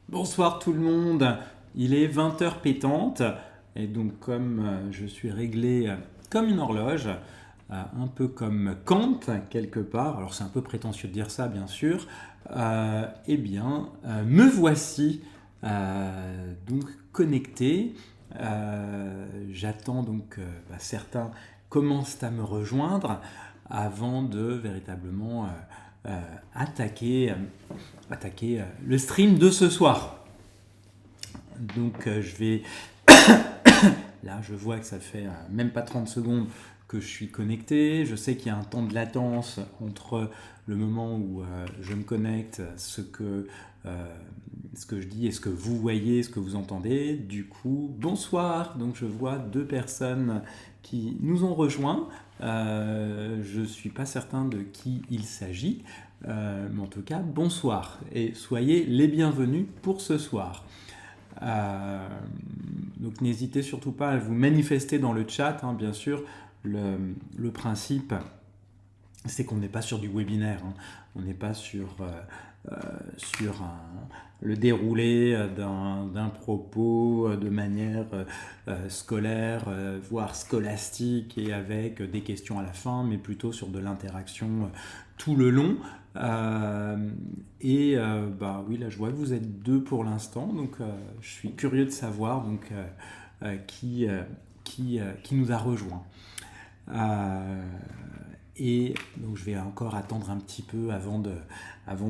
Bonsoir tout le monde, il est 20 heures pétantes et donc comme je suis réglé comme une horloge, un peu comme Kant quelque part, alors c'est un peu prétentieux de dire ça bien sûr, me voici donc connecté. J'attends donc certains commencent à me rejoindre avant de véritablement euh, attaquer le stream de ce soir. Donc je vais... Là, je vois que ça fait même pas 30 secondes que je suis connecté. Je sais qu'il y a un temps de latence entre le moment où je me connecte, ce que je dis et ce que vous voyez, ce que vous entendez. Du coup, bonsoir. Donc je vois deux personnes qui nous ont rejoints. Je ne suis pas certain de qui il s'agit. Mais en tout cas, bonsoir et soyez les bienvenus pour ce soir. Euh, donc n'hésitez surtout pas à vous manifester dans le chat, hein, bien sûr. Le principe, c'est qu'on n'est pas sur du webinaire, hein. On n'est pas sur le déroulé d'un propos de manière scolaire, voire scolastique et avec des questions à la fin, mais plutôt sur de l'interaction tout le long. Oui, là je vois que vous êtes deux pour l'instant, donc je suis curieux de savoir qui nous a rejoints. Et donc je vais encore attendre un petit peu avant de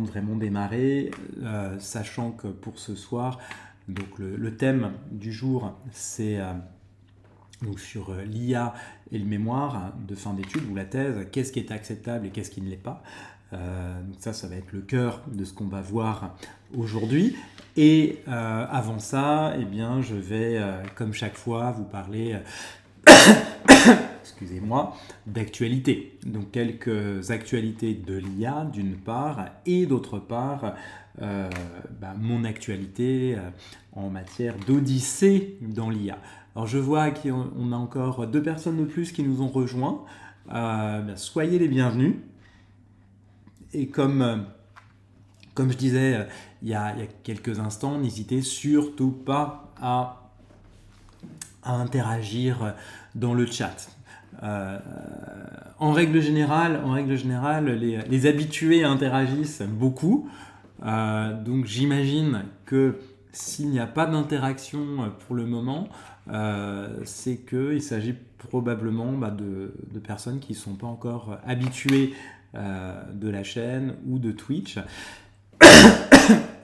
vraiment démarrer, sachant que pour ce soir, donc le thème du jour, c'est donc sur l'IA et le mémoire de fin d'études ou la thèse, qu'est-ce qui est acceptable et qu'est-ce qui ne l'est pas. Donc ça va être le cœur de ce qu'on va voir aujourd'hui. Et avant ça, eh bien, je vais, comme chaque fois, vous parler excusez-moi, d'actualité. Donc quelques actualités de l'IA d'une part et d'autre part mon actualité en matière d'odyssée dans l'IA. Alors je vois qu'on a encore deux personnes de plus qui nous ont rejoints. Soyez les bienvenus. Et comme je disais il y a quelques instants, n'hésitez surtout pas à interagir dans le chat. En règle générale, les habitués interagissent beaucoup. Donc j'imagine que s'il n'y a pas d'interaction pour le moment, c'est qu'il s'agit probablement de personnes qui ne sont pas encore habituées de la chaîne ou de Twitch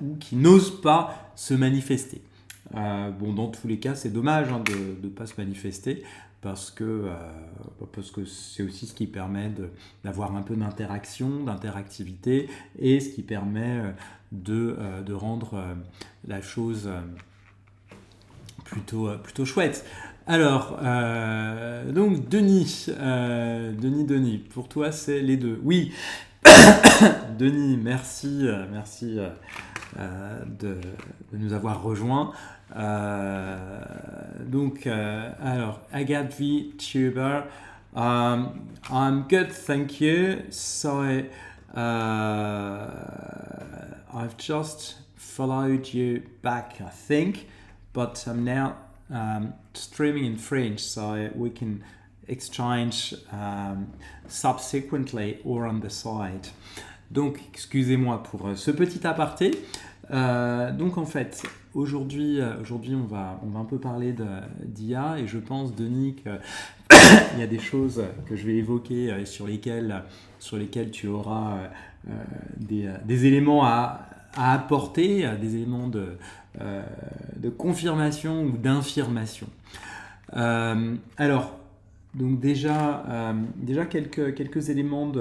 ou qui n'osent pas se manifester. Dans tous les cas, c'est dommage de ne pas se manifester parce que c'est aussi ce qui permet d'avoir un peu d'interaction, d'interactivité et ce qui permet de rendre la chose plutôt chouette. Alors, donc Denis, pour toi c'est les deux. Oui, Denis, merci de nous avoir rejoints. Alors, Agathe VTuber, I'm good, thank you. So, I've just followed you back, I think, but I'm now streaming in French, so we can exchange subsequently or on the side. Donc, excusez-moi pour ce petit aparté. Donc en fait, aujourd'hui on va un peu parler d'IA et je pense, Denis, qu'il y a des choses que je vais évoquer sur lesquelles tu auras des éléments à apporter, des éléments de confirmation ou d'infirmation. Alors, donc déjà quelques éléments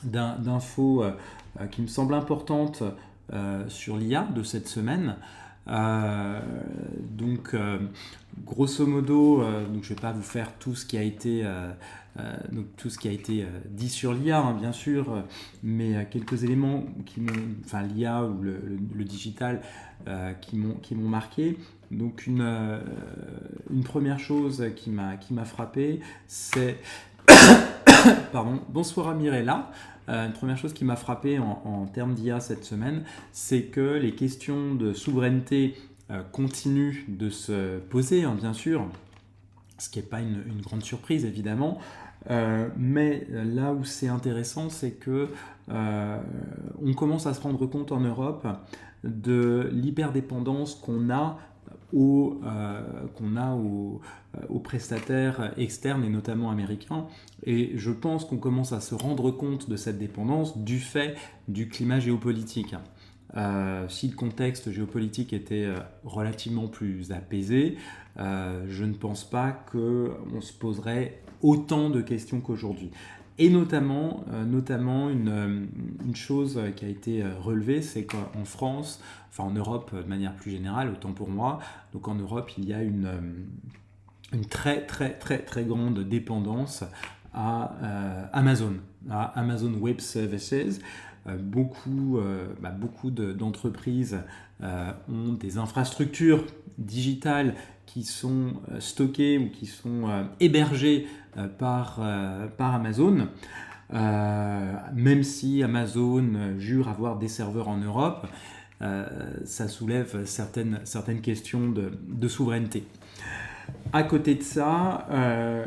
d'infos qui me semblent importantes sur l'IA de cette semaine. Grosso modo, donc je ne vais pas vous faire tout ce qui a été dit sur l'IA, hein, bien sûr, mais quelques éléments l'IA ou le digital qui m'ont marqué. Donc une première chose qui m'a frappé, c'est Pardon. Bonsoir à Mirella. Une première chose qui m'a frappé en termes d'IA cette semaine, c'est que les questions de souveraineté continuent de se poser, hein, bien sûr, ce qui n'est pas une grande surprise évidemment, mais là où c'est intéressant, c'est que on commence à se rendre compte en Europe de l'hyperdépendance qu'on a aux prestataires externes et notamment américains. Et je pense qu'on commence à se rendre compte de cette dépendance du fait du climat géopolitique. Si le contexte géopolitique était relativement plus apaisé, je ne pense pas qu'on se poserait autant de questions qu'aujourd'hui. Et notamment une chose qui a été relevée, c'est qu'en France, enfin en Europe de manière plus générale, autant pour moi, donc en Europe il y a une très grande dépendance à Amazon Web Services. Beaucoup d'entreprises ont des infrastructures digitales qui sont stockées ou qui sont hébergées par Amazon. Même si Amazon jure avoir des serveurs en Europe, ça soulève certaines questions de souveraineté. À côté de ça,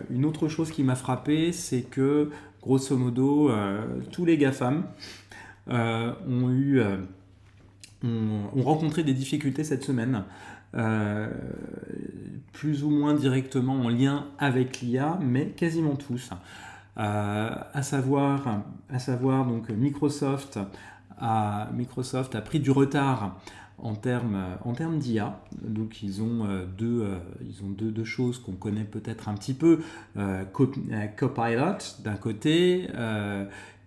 une autre chose qui m'a frappé, c'est que grosso modo, tous les GAFAM ont rencontré des difficultés cette semaine, plus ou moins directement en lien avec l'IA, mais quasiment tous. À savoir donc Microsoft a pris du retard en termes d'IA. Donc ils ont deux choses qu'on connaît peut-être un petit peu. Copilot d'un côté,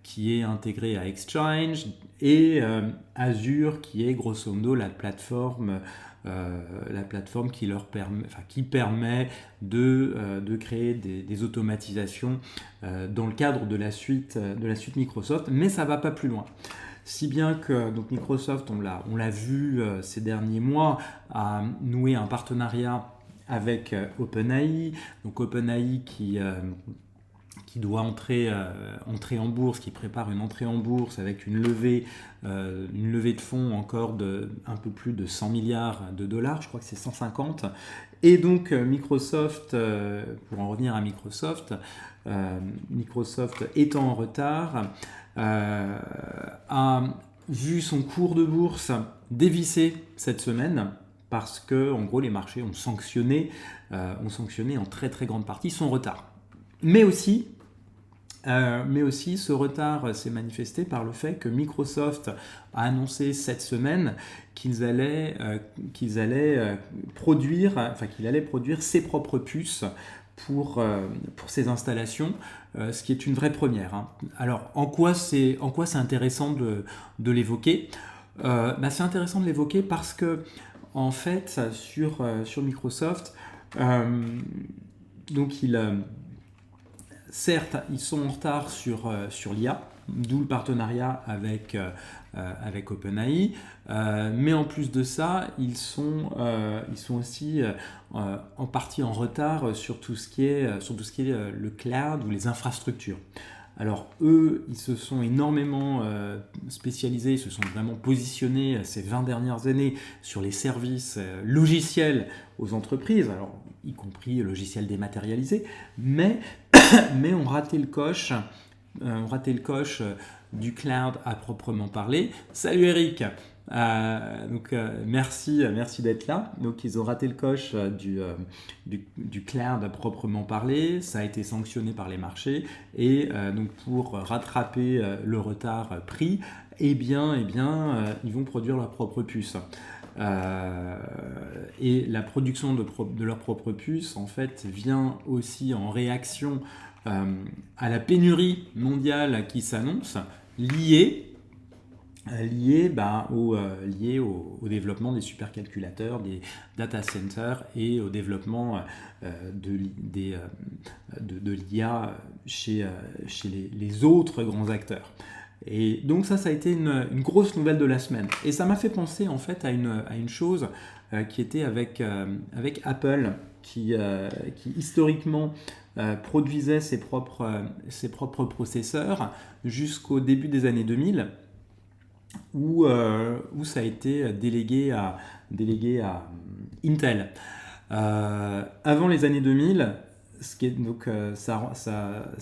qui est intégré à Exchange, et Azure, qui est grosso modo la plateforme qui permet de créer des automatisations dans le cadre de la suite Microsoft, mais ça ne va pas plus loin. Si bien que donc Microsoft, on l'a vu ces derniers mois, a noué un partenariat avec OpenAI. Donc OpenAI qui doit entrer en bourse, qui prépare une entrée en bourse avec une levée de fonds encore de un peu plus de 100 milliards de dollars, je crois que c'est 150. Et donc Microsoft, pour en revenir à Microsoft étant en retard, a vu son cours de bourse dévisser cette semaine parce que en gros les marchés ont sanctionné en très grande partie son retard. Mais aussi, ce retard s'est manifesté par le fait que Microsoft a annoncé cette semaine qu'il allait produire ses propres puces pour ses installations, ce qui est une vraie première. Hein. Alors, en quoi c'est intéressant de l'évoquer ? C'est intéressant de l'évoquer parce que, en fait, sur Microsoft, donc certes, ils sont en retard sur l'IA, d'où le partenariat avec OpenAI, mais en plus de ça, ils sont aussi en partie en retard sur tout ce qui est le cloud ou les infrastructures. Alors eux, ils se sont énormément spécialisés, ils se sont vraiment positionnés ces 20 dernières années sur les services logiciels aux entreprises, alors y compris logiciels dématérialisés, mais ont raté le coche du cloud à proprement parler. Salut Eric, merci d'être là. Donc ils ont raté le coche du cloud à proprement parler, ça a été sanctionné par les marchés et donc pour rattraper le retard pris, ils vont produire leur propre puce. Et la production de leur propre puce en fait vient aussi en réaction à la pénurie mondiale qui s'annonce, liée au développement des supercalculateurs, des data centers et au développement de l'IA chez les autres grands acteurs. Et donc ça a été une grosse nouvelle de la semaine. Et ça m'a fait penser en fait à une chose qui était avec Apple, qui historiquement produisait ses propres processeurs jusqu'au début des années 2000, où ça a été délégué à Intel. Avant les années 2000, ça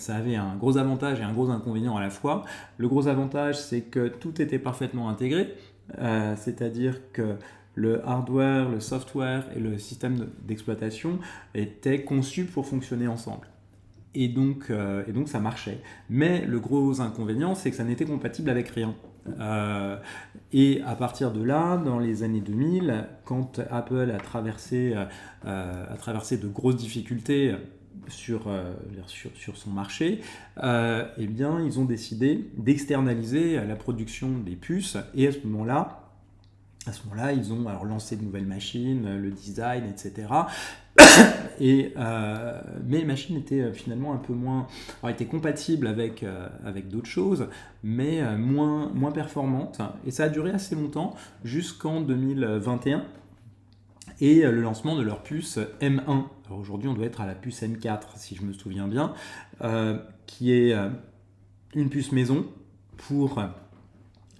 avait un gros avantage et un gros inconvénient à la fois. Le gros avantage, c'est que tout était parfaitement intégré, c'est-à-dire que le hardware, le software et le système d'exploitation étaient conçus pour fonctionner ensemble. Et donc ça marchait. Mais le gros inconvénient, c'est que ça n'était compatible avec rien. Et à partir de là, dans les années 2000, quand Apple a traversé de grosses difficultés sur son marché, eh bien, ils ont décidé d'externaliser la production des puces. Et à ce moment-là, ils ont alors lancé de nouvelles machines, le design, etc. Mais les machines étaient finalement un peu moins... Alors, étaient compatibles avec d'autres choses, mais moins performantes. Et ça a duré assez longtemps, jusqu'en 2021, et le lancement de leur puce M1. Alors aujourd'hui, on doit être à la puce M4, si je me souviens bien, qui est une puce maison pour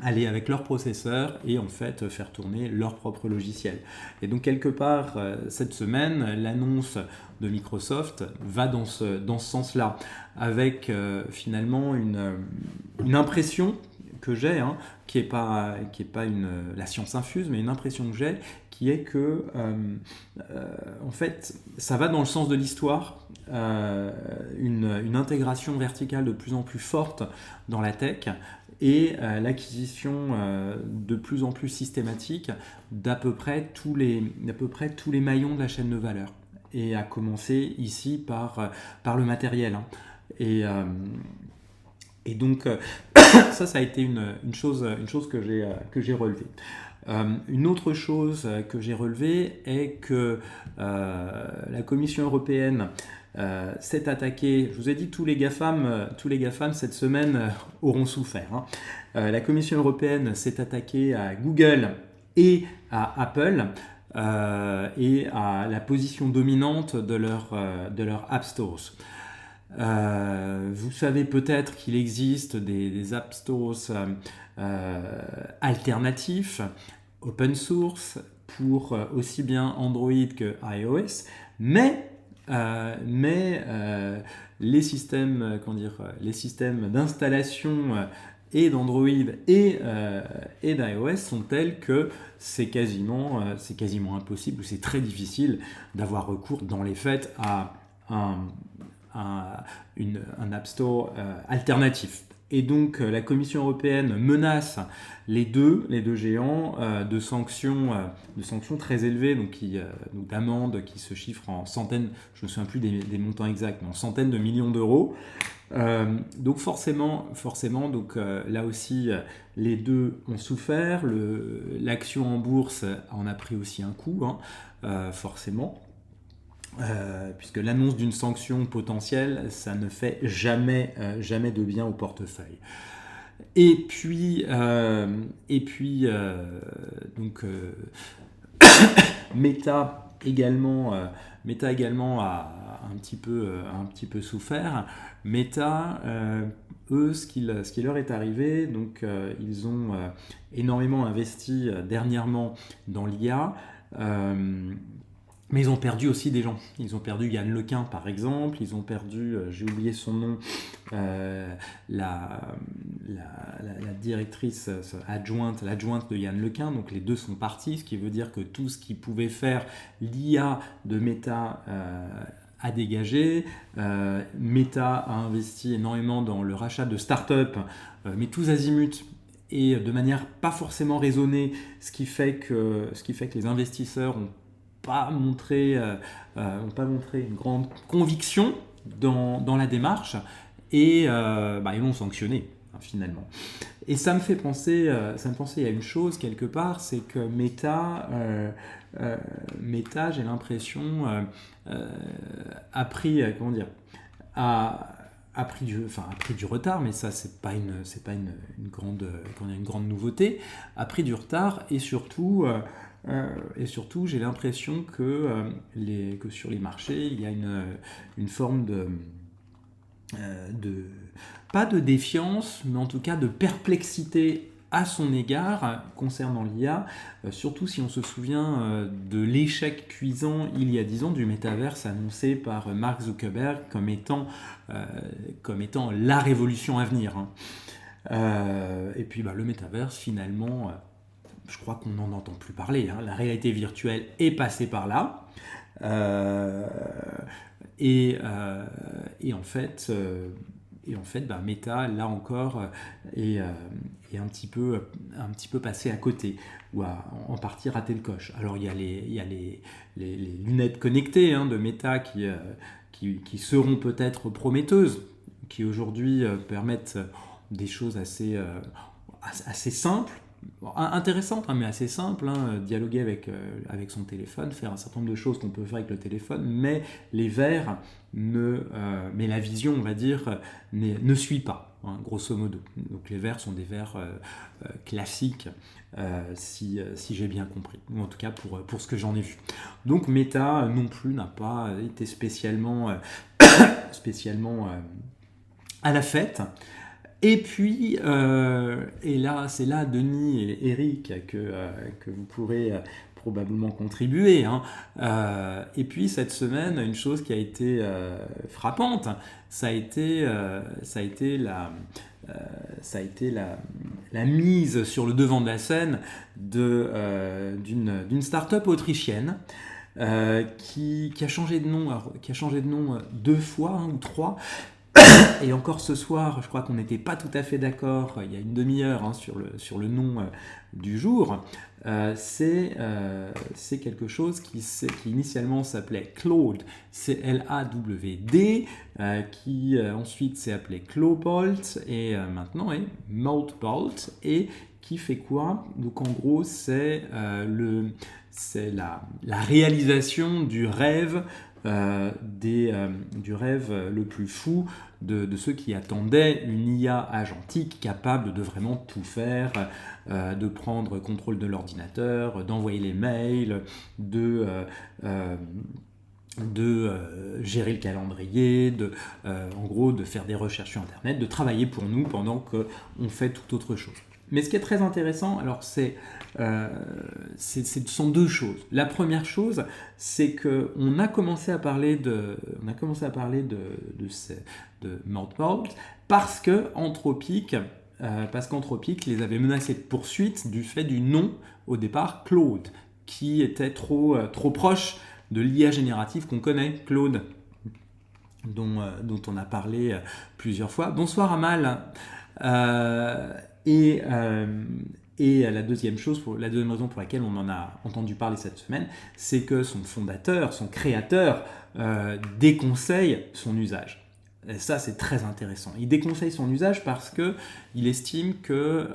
aller avec leur processeur et en fait faire tourner leur propre logiciel. Et donc quelque part, cette semaine, l'annonce de Microsoft va dans ce sens-là, avec finalement une impression que j'ai, qui est pas la science infuse, mais une impression que j'ai, qui est que en fait, ça va dans le sens de l'histoire, une intégration verticale de plus en plus forte dans la tech, et l'acquisition de plus en plus systématique d'à peu près tous les maillons de la chaîne de valeur, et à commencer ici par le matériel. Et donc ça a été une chose que j'ai relevée. Une autre chose que j'ai relevée est que la Commission européenne s'est attaquée. Je vous ai dit que tous les GAFAM cette semaine auront souffert. La Commission européenne s'est attaquée à Google et à Apple et à la position dominante de leur App Stores. Vous savez peut-être qu'il existe des App Stores alternatifs, open source, pour aussi bien Android que iOS, mais les systèmes d'installation et d'Android et d'iOS sont tels que c'est quasiment impossible, ou c'est très difficile d'avoir recours dans les faits à un App Store alternatif. Et donc la Commission européenne menace les deux géants de sanctions très élevées, donc d'amendes qui se chiffrent en centaines, je ne me souviens plus des montants exacts, mais en centaines de millions d'euros. Donc forcément, donc là aussi, les deux ont souffert. L'action en bourse en a pris aussi un coup, forcément. Puisque l'annonce d'une sanction potentielle, ça ne fait jamais de bien au portefeuille. Et puis donc Meta également a un petit peu souffert. Meta, eux, ce qui leur est arrivé, donc ils ont énormément investi dernièrement dans l'IA. Mais ils ont perdu aussi des gens. Ils ont perdu Yann Lequin, par exemple. Ils ont perdu, j'ai oublié son nom, la directrice l'adjointe de Yann Lequin. Donc les deux sont partis, ce qui veut dire que tout ce qui pouvait faire l'IA de Meta a dégagé. Meta a investi énormément dans le rachat de start-up, mais tous azimuts, et de manière pas forcément raisonnée, ce qui fait que les investisseurs ont pas montré une grande conviction dans la démarche, et ils l'ont sanctionné finalement. Et ça me fait penser à une chose quelque part, c'est que Meta, j'ai l'impression, a pris du retard, mais ça c'est pas une grande nouveauté, a pris du retard, et surtout Et surtout, j'ai l'impression que sur les marchés, il y a une forme pas de défiance, mais en tout cas de perplexité à son égard concernant l'IA, surtout si on se souvient de l'échec cuisant il y a 10 ans du métaverse annoncé par Mark Zuckerberg comme étant la révolution à venir. Et puis le métaverse, finalement, je crois qu'on n'en entend plus parler. La réalité virtuelle est passée par là. Et en fait, Meta, là encore, est un petit peu passé à côté, ou en partie raté le coche. Alors il y a les lunettes connectées de Meta qui seront peut-être prometteuses, qui aujourd'hui permettent des choses assez simples, intéressanmente, mais assez simple, dialoguer avec son téléphone, faire un certain nombre de choses qu'on peut faire avec le téléphone, mais les verres, mais la vision, on va dire, ne suit pas, grosso modo. Donc les verres sont des verres classiques, si j'ai bien compris, ou en tout cas pour ce que j'en ai vu. Donc Meta non plus n'a pas été spécialement à la fête. Et puis, et là, c'est là, Denis et Eric, que vous pourrez probablement contribuer. Et puis, cette semaine, une chose qui a été frappante, ça a été la mise sur le devant de la scène d'une start-up autrichienne qui a changé de nom, deux fois ou trois. Et encore ce soir, je crois qu'on n'était pas tout à fait d'accord, il y a une demi-heure, sur le nom du jour. C'est quelque chose qui initialement s'appelait Claude, C-L-A-W-D, qui ensuite s'est appelé Clawbolt et maintenant est Maltbolt, et qui fait quoi? Donc en gros, c'est la réalisation du rêve, du rêve le plus fou de ceux qui attendaient une IA agentique capable de vraiment tout faire, de prendre contrôle de l'ordinateur, d'envoyer les mails, de gérer le calendrier, en gros de faire des recherches sur Internet, de travailler pour nous pendant qu'on fait toute autre chose. Mais ce qui est très intéressant, alors ce sont deux choses. La première chose, c'est qu'on a commencé à parler de Maltbolt parce qu'Anthropic les avait menacés de poursuite du fait du nom au départ Claude, qui était trop proche de l'IA générative qu'on connaît, Claude, dont on a parlé plusieurs fois. Bonsoir Amal. Et la deuxième raison pour laquelle on en a entendu parler cette semaine, c'est que son fondateur, son créateur, déconseille son usage. Et ça, c'est très intéressant. Il déconseille son usage parce qu'il estime que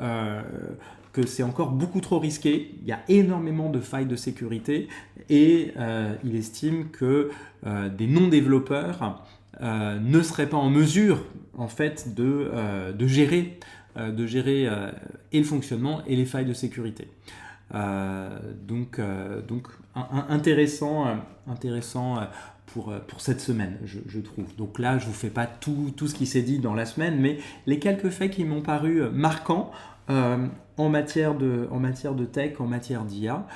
c'est encore beaucoup trop risqué. Il y a énormément de failles de sécurité et il estime que des non-développeurs ne seraient pas en mesure, en fait, de gérer et le fonctionnement et les failles de sécurité. Donc intéressant pour cette semaine, je trouve. Donc là, je ne vous fais pas tout ce qui s'est dit dans la semaine, mais les quelques faits qui m'ont paru marquants en matière de tech, en matière d'IA.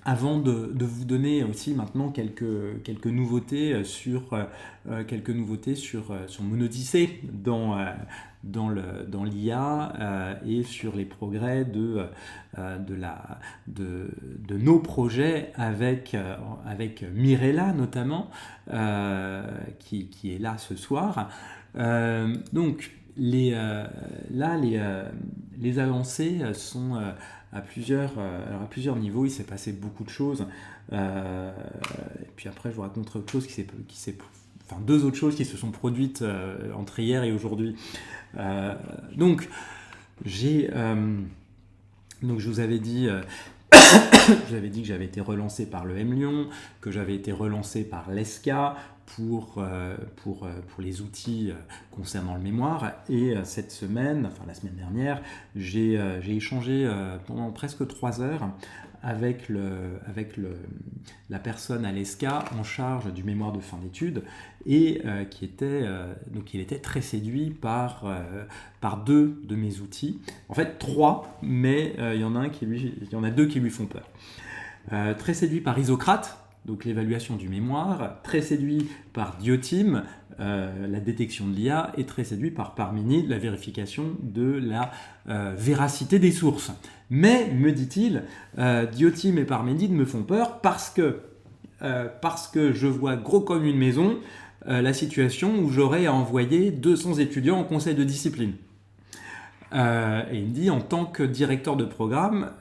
Avant de vous donner aussi maintenant quelques nouveautés sur mon odyssée dans l'IA et sur les progrès de nos projets avec Mirella notamment, qui est là ce soir. Donc les avancées sont à plusieurs niveaux. Il s'est passé beaucoup de choses. Et puis après, je vous raconterai autre chose deux autres choses qui se sont produites entre hier et aujourd'hui. Donc je vous avais dit que j'avais été relancé par le M Lyon, que j'avais été relancé par l'ESCA pour les outils concernant le mémoire. Et cette semaine, enfin la semaine dernière, j'ai échangé pendant presque 3 heures avec la personne à l'ESCA en charge du mémoire de fin d'études et donc il était très séduit par 2 de mes outils. En fait 3, mais il y en a 2 qui lui font peur. Très séduit par Isocrate, donc l'évaluation du mémoire, très séduit par Diotima, la détection de l'IA, et très séduit par Parménide, la vérification de la véracité des sources. Mais, me dit-il, Diotima et Parménide me font peur parce que je vois gros comme une maison la situation où j'aurais à envoyer 200 étudiants en conseil de discipline. Et il me dit, en tant que directeur de programme,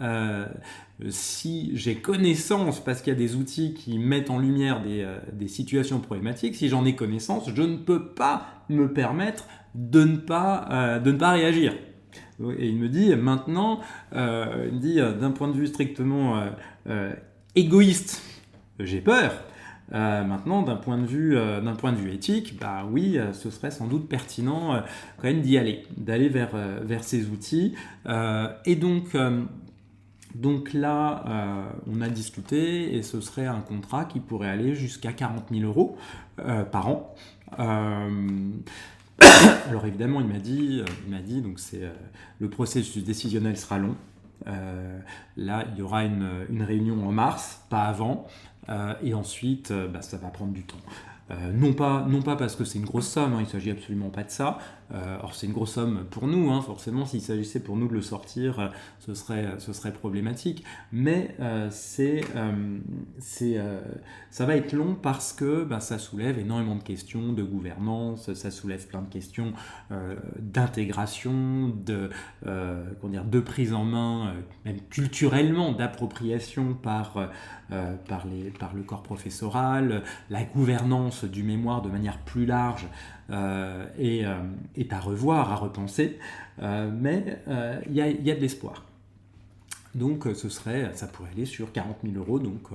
si j'ai connaissance, parce qu'il y a des outils qui mettent en lumière des situations problématiques, si j'en ai connaissance, je ne peux pas me permettre de ne pas réagir. Et il me dit, maintenant, d'un point de vue strictement égoïste, j'ai peur. Maintenant, d'un point de vue éthique, bah oui, ce serait sans doute pertinent quand même d'aller vers ces outils. Et donc là, on a discuté et ce serait un contrat qui pourrait aller jusqu'à 40 000 euros par an. Alors évidemment, il m'a dit donc le processus décisionnel sera long. Là, il y aura une réunion en mars, pas avant, et ensuite, ça va prendre du temps. Non pas parce que c'est une grosse somme, il ne s'agit absolument pas de ça. Or c'est une grosse somme pour nous, forcément s'il s'agissait pour nous de le sortir, ce serait problématique. Mais ça va être long parce que ça soulève énormément de questions de gouvernance, ça soulève plein de questions d'intégration, de prise en main, même culturellement, d'appropriation par le corps professoral, la gouvernance du mémoire de manière plus large est à revoir, à repenser, mais il y a de l'espoir. Donc ça pourrait aller sur 40 000 euros, donc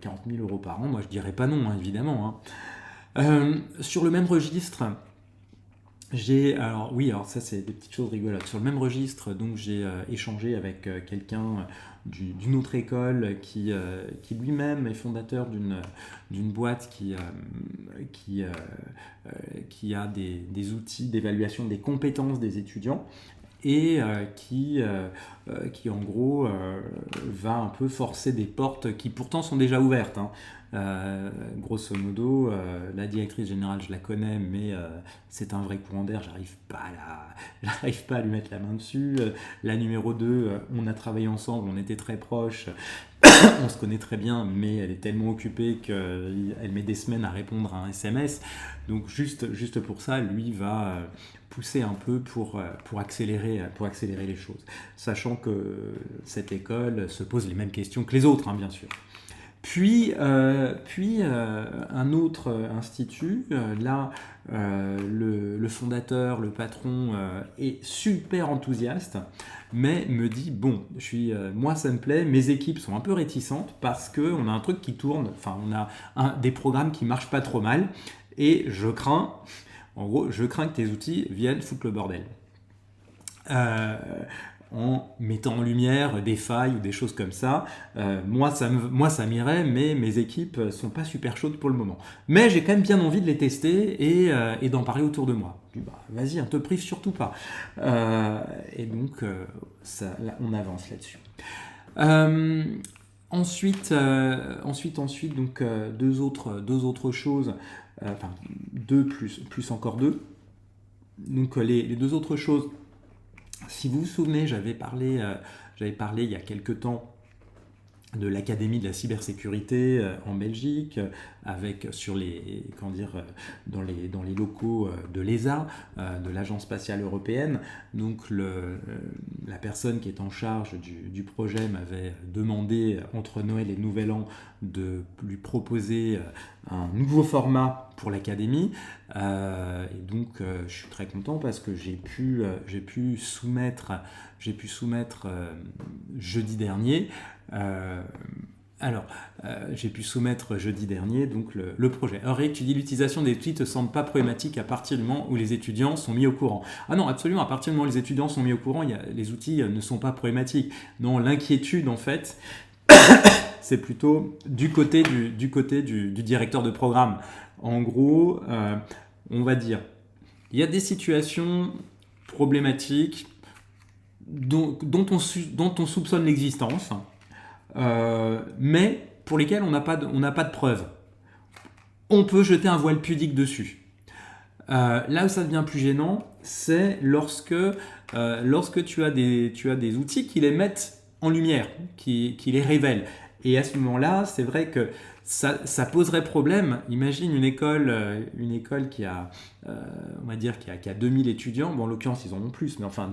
40 000 euros par an, moi je dirais pas non, évidemment. Sur le même registre, alors ça c'est des petites choses rigolotes. Sur le même registre, donc j'ai échangé avec quelqu'un d'une autre école qui lui-même est fondateur d'une boîte qui a des outils d'évaluation des compétences des étudiants et qui en gros va un peu forcer des portes qui pourtant sont déjà ouvertes. Grosso modo, la directrice générale, je la connais, mais c'est un vrai courant d'air, j'arrive pas à lui mettre la main dessus. La numéro 2, on a travaillé ensemble, on était très proches, on se connaît très bien, mais elle est tellement occupée qu'elle met des semaines à répondre à un SMS. Donc juste pour ça, lui va pousser un peu pour accélérer les choses. Sachant que cette école se pose les mêmes questions que les autres, bien sûr. Puis un autre institut, là, le fondateur, le patron est super enthousiaste, mais me dit, bon, moi ça me plaît, mes équipes sont un peu réticentes parce qu'on a un truc qui tourne, on a des programmes qui marchent pas trop mal, et je crains que tes outils viennent foutre le bordel. En mettant en lumière des failles ou des choses comme ça. Moi, ça m'irait, mais mes équipes sont pas super chaudes pour le moment. Mais j'ai quand même bien envie de les tester et d'en parler autour de moi. Je dis, vas-y, te prive surtout pas. Et donc, là, on avance là-dessus. Ensuite, donc deux autres choses. Plus encore deux. Donc les 2 autres choses. Si vous vous souvenez, j'avais parlé il y a quelque temps de l'Académie de la cybersécurité en Belgique, dans les locaux de l'ESA, de l'Agence spatiale européenne. Donc la personne qui est en charge du projet m'avait demandé entre Noël et Nouvel An de lui proposer un nouveau format pour l'Académie. Et donc je suis très content parce que j'ai pu soumettre jeudi dernier Alors, j'ai pu soumettre jeudi dernier donc le projet. Alors, Eric, tu dis l'utilisation des outils ne te semble pas problématique à partir du moment où les étudiants sont mis au courant. Ah non, absolument, à partir du moment où les étudiants sont mis au courant, les outils ne sont pas problématiques. Non, l'inquiétude, en fait, c'est plutôt du côté du directeur de programme. En gros, on va dire, il y a des situations problématiques dont on soupçonne l'existence, mais pour lesquelles on n'a pas de preuves. On peut jeter un voile pudique dessus. Là où ça devient plus gênant, c'est lorsque tu as des outils qui les mettent en lumière, qui les révèlent. Et à ce moment-là, c'est vrai que ça poserait problème. Imagine une école qui a, on va dire, qui a 2000 étudiants. Bon, en l'occurrence, ils en ont plus, mais enfin,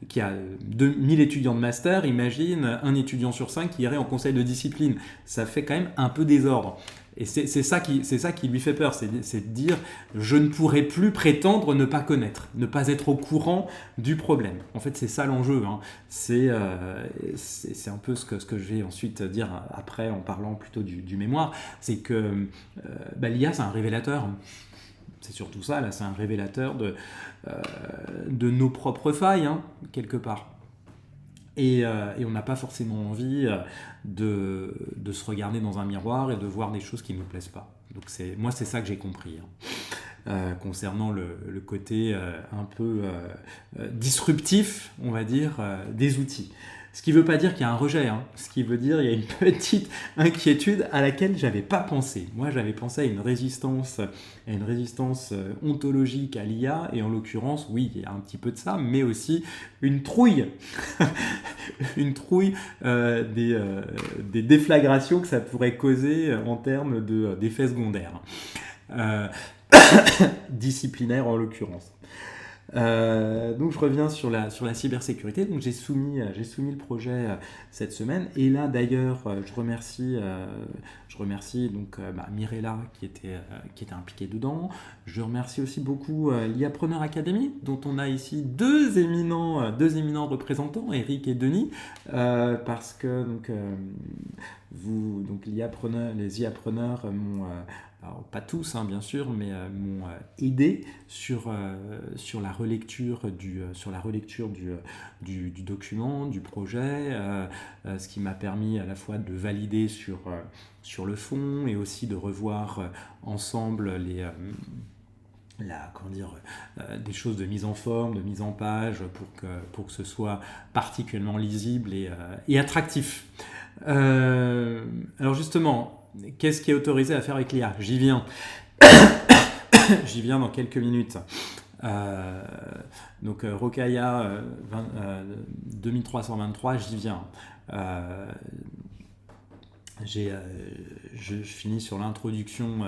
qui a 2000 étudiants de master. Imagine un étudiant sur 5 qui irait en conseil de discipline. Ça fait quand même un peu désordre. Et c'est ça qui lui fait peur, c'est de dire je ne pourrai plus prétendre ne pas connaître, ne pas être au courant du problème. En fait, c'est ça l'enjeu. Hein. C'est un peu ce que je vais ensuite dire après en parlant plutôt du mémoire, c'est que l'IA c'est un révélateur. C'est surtout ça, là, c'est un révélateur de nos propres failles, hein, quelque part. Et on n'a pas forcément envie de se regarder dans un miroir et de voir des choses qui ne nous plaisent pas. Donc moi, c'est ça que j'ai compris. Hein. Concernant le côté un peu disruptif, on va dire, des outils. Ce qui ne veut pas dire qu'il y a un rejet, hein. Ce qui veut dire qu'il y a une petite inquiétude à laquelle je n'avais pas pensé. Moi, j'avais pensé à une résistance ontologique à l'IA, et en l'occurrence, oui, il y a un petit peu de ça, mais aussi une trouille, des déflagrations que ça pourrait causer en termes d'effets secondaires. Disciplinaires en l'occurrence. Donc je reviens sur la cybersécurité. Donc j'ai soumis le projet cette semaine, et là d'ailleurs je remercie donc Mirella qui était impliquée dedans. Je remercie aussi beaucoup l'IApreneur Academy, dont on a ici deux éminents représentants, Eric et Denis, parce que les IApreneurs m'ont alors, pas tous, hein, bien sûr, mais m'ont aidé sur la relecture du document, du projet, ce qui m'a permis à la fois de valider sur le fond et aussi de revoir ensemble des choses de mise en forme, de mise en page pour que ce soit particulièrement lisible et attractif. Alors justement, qu'est-ce qui est autorisé à faire avec l'IA ? J'y viens. J'y viens dans quelques minutes. Donc Rokaya 2323, j'y viens. Je finis sur l'introduction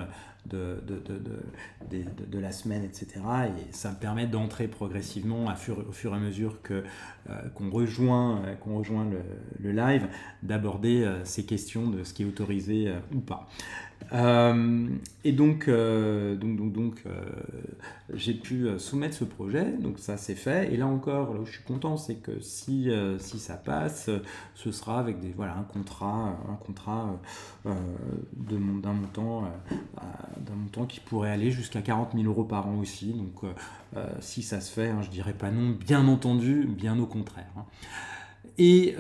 de la semaine, etc. Et ça me permet d'entrer progressivement au fur et à mesure qu'on rejoint le live, d'aborder ces questions de ce qui est autorisé ou pas. Et donc j'ai pu soumettre ce projet, donc ça c'est fait. Et là encore, là où je suis content, c'est que si ça passe, ce sera avec un contrat d'un montant qui pourrait aller jusqu'à 40 000 € par an aussi. Donc si ça se fait, hein, je dirais pas non, bien entendu, bien au contraire. Hein. Et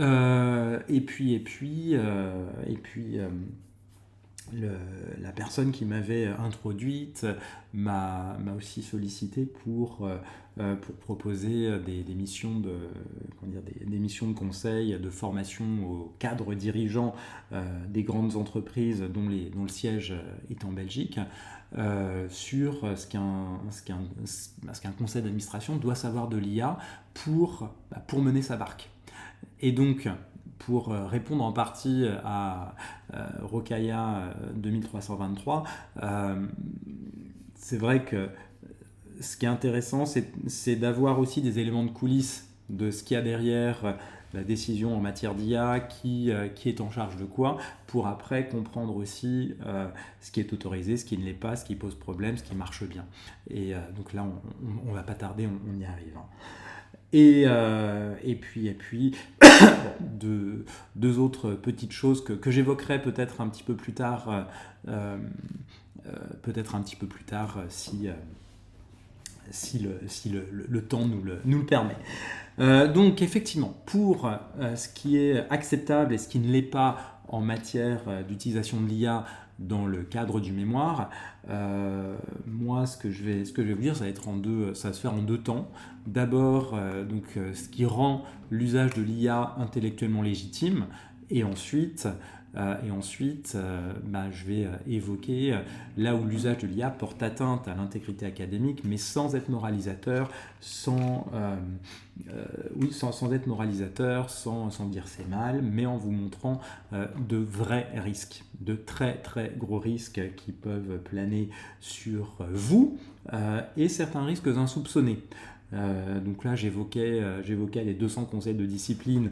puis la personne qui m'avait introduite m'a aussi sollicité pour proposer des missions des missions de conseil, de formation aux cadres dirigeants des grandes entreprises dont le siège est en Belgique, sur ce qu'un conseil d'administration doit savoir de l'IA pour mener sa barque. Et donc, pour répondre en partie à Rokaya 2323, c'est vrai que ce qui est intéressant, c'est d'avoir aussi des éléments de coulisses de ce qu'il y a derrière la décision en matière d'IA, qui est en charge de quoi, pour après comprendre aussi ce qui est autorisé, ce qui ne l'est pas, ce qui pose problème, ce qui marche bien. Et donc là, on ne va pas tarder, on y arrive. Et puis deux autres petites choses que j'évoquerai peut-être un petit peu plus tard, si le temps nous le permet. Donc effectivement, pour ce qui est acceptable et ce qui ne l'est pas en matière d'utilisation de l'IA dans le cadre du mémoire, moi ce que je vais vous dire, ça va se faire en deux temps. D'abord, ce qui rend l'usage de l'IA intellectuellement légitime, et ensuite, je vais évoquer là où l'usage de l'IA porte atteinte à l'intégrité académique, mais sans être moralisateur, sans être moralisateur, sans dire c'est mal, mais en vous montrant de vrais risques, de très très gros risques qui peuvent planer sur vous et certains risques insoupçonnés. Donc là, j'évoquais les 200 conseils de discipline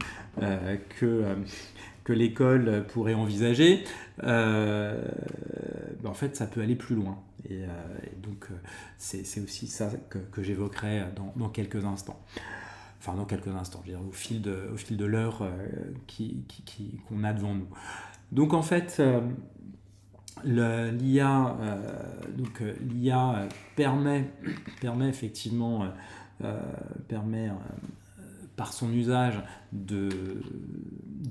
que l'école pourrait envisager. En fait, ça peut aller plus loin. Et donc, c'est aussi ça que j'évoquerai dans quelques instants. Enfin, dans quelques instants, je veux dire, au fil de l'heure qu'on a devant nous. Donc, en fait, l'IA permet effectivement par son usage de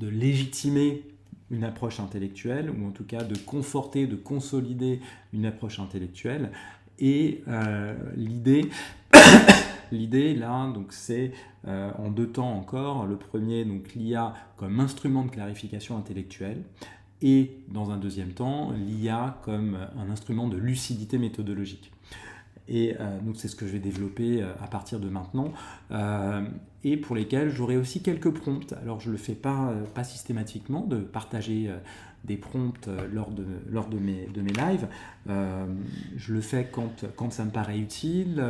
légitimer une approche intellectuelle, ou en tout cas de conforter, de consolider une approche intellectuelle. Et l'idée là, donc, c'est en deux temps encore. Le premier, donc l'IA comme instrument de clarification intellectuelle, et dans un deuxième temps, l'IA comme un instrument de lucidité méthodologique. Et donc c'est ce que je vais développer à partir de maintenant, et pour lesquels j'aurai aussi quelques prompts. Alors je ne le fais pas systématiquement de partager des prompts lors de mes lives. Je le fais quand ça me paraît utile.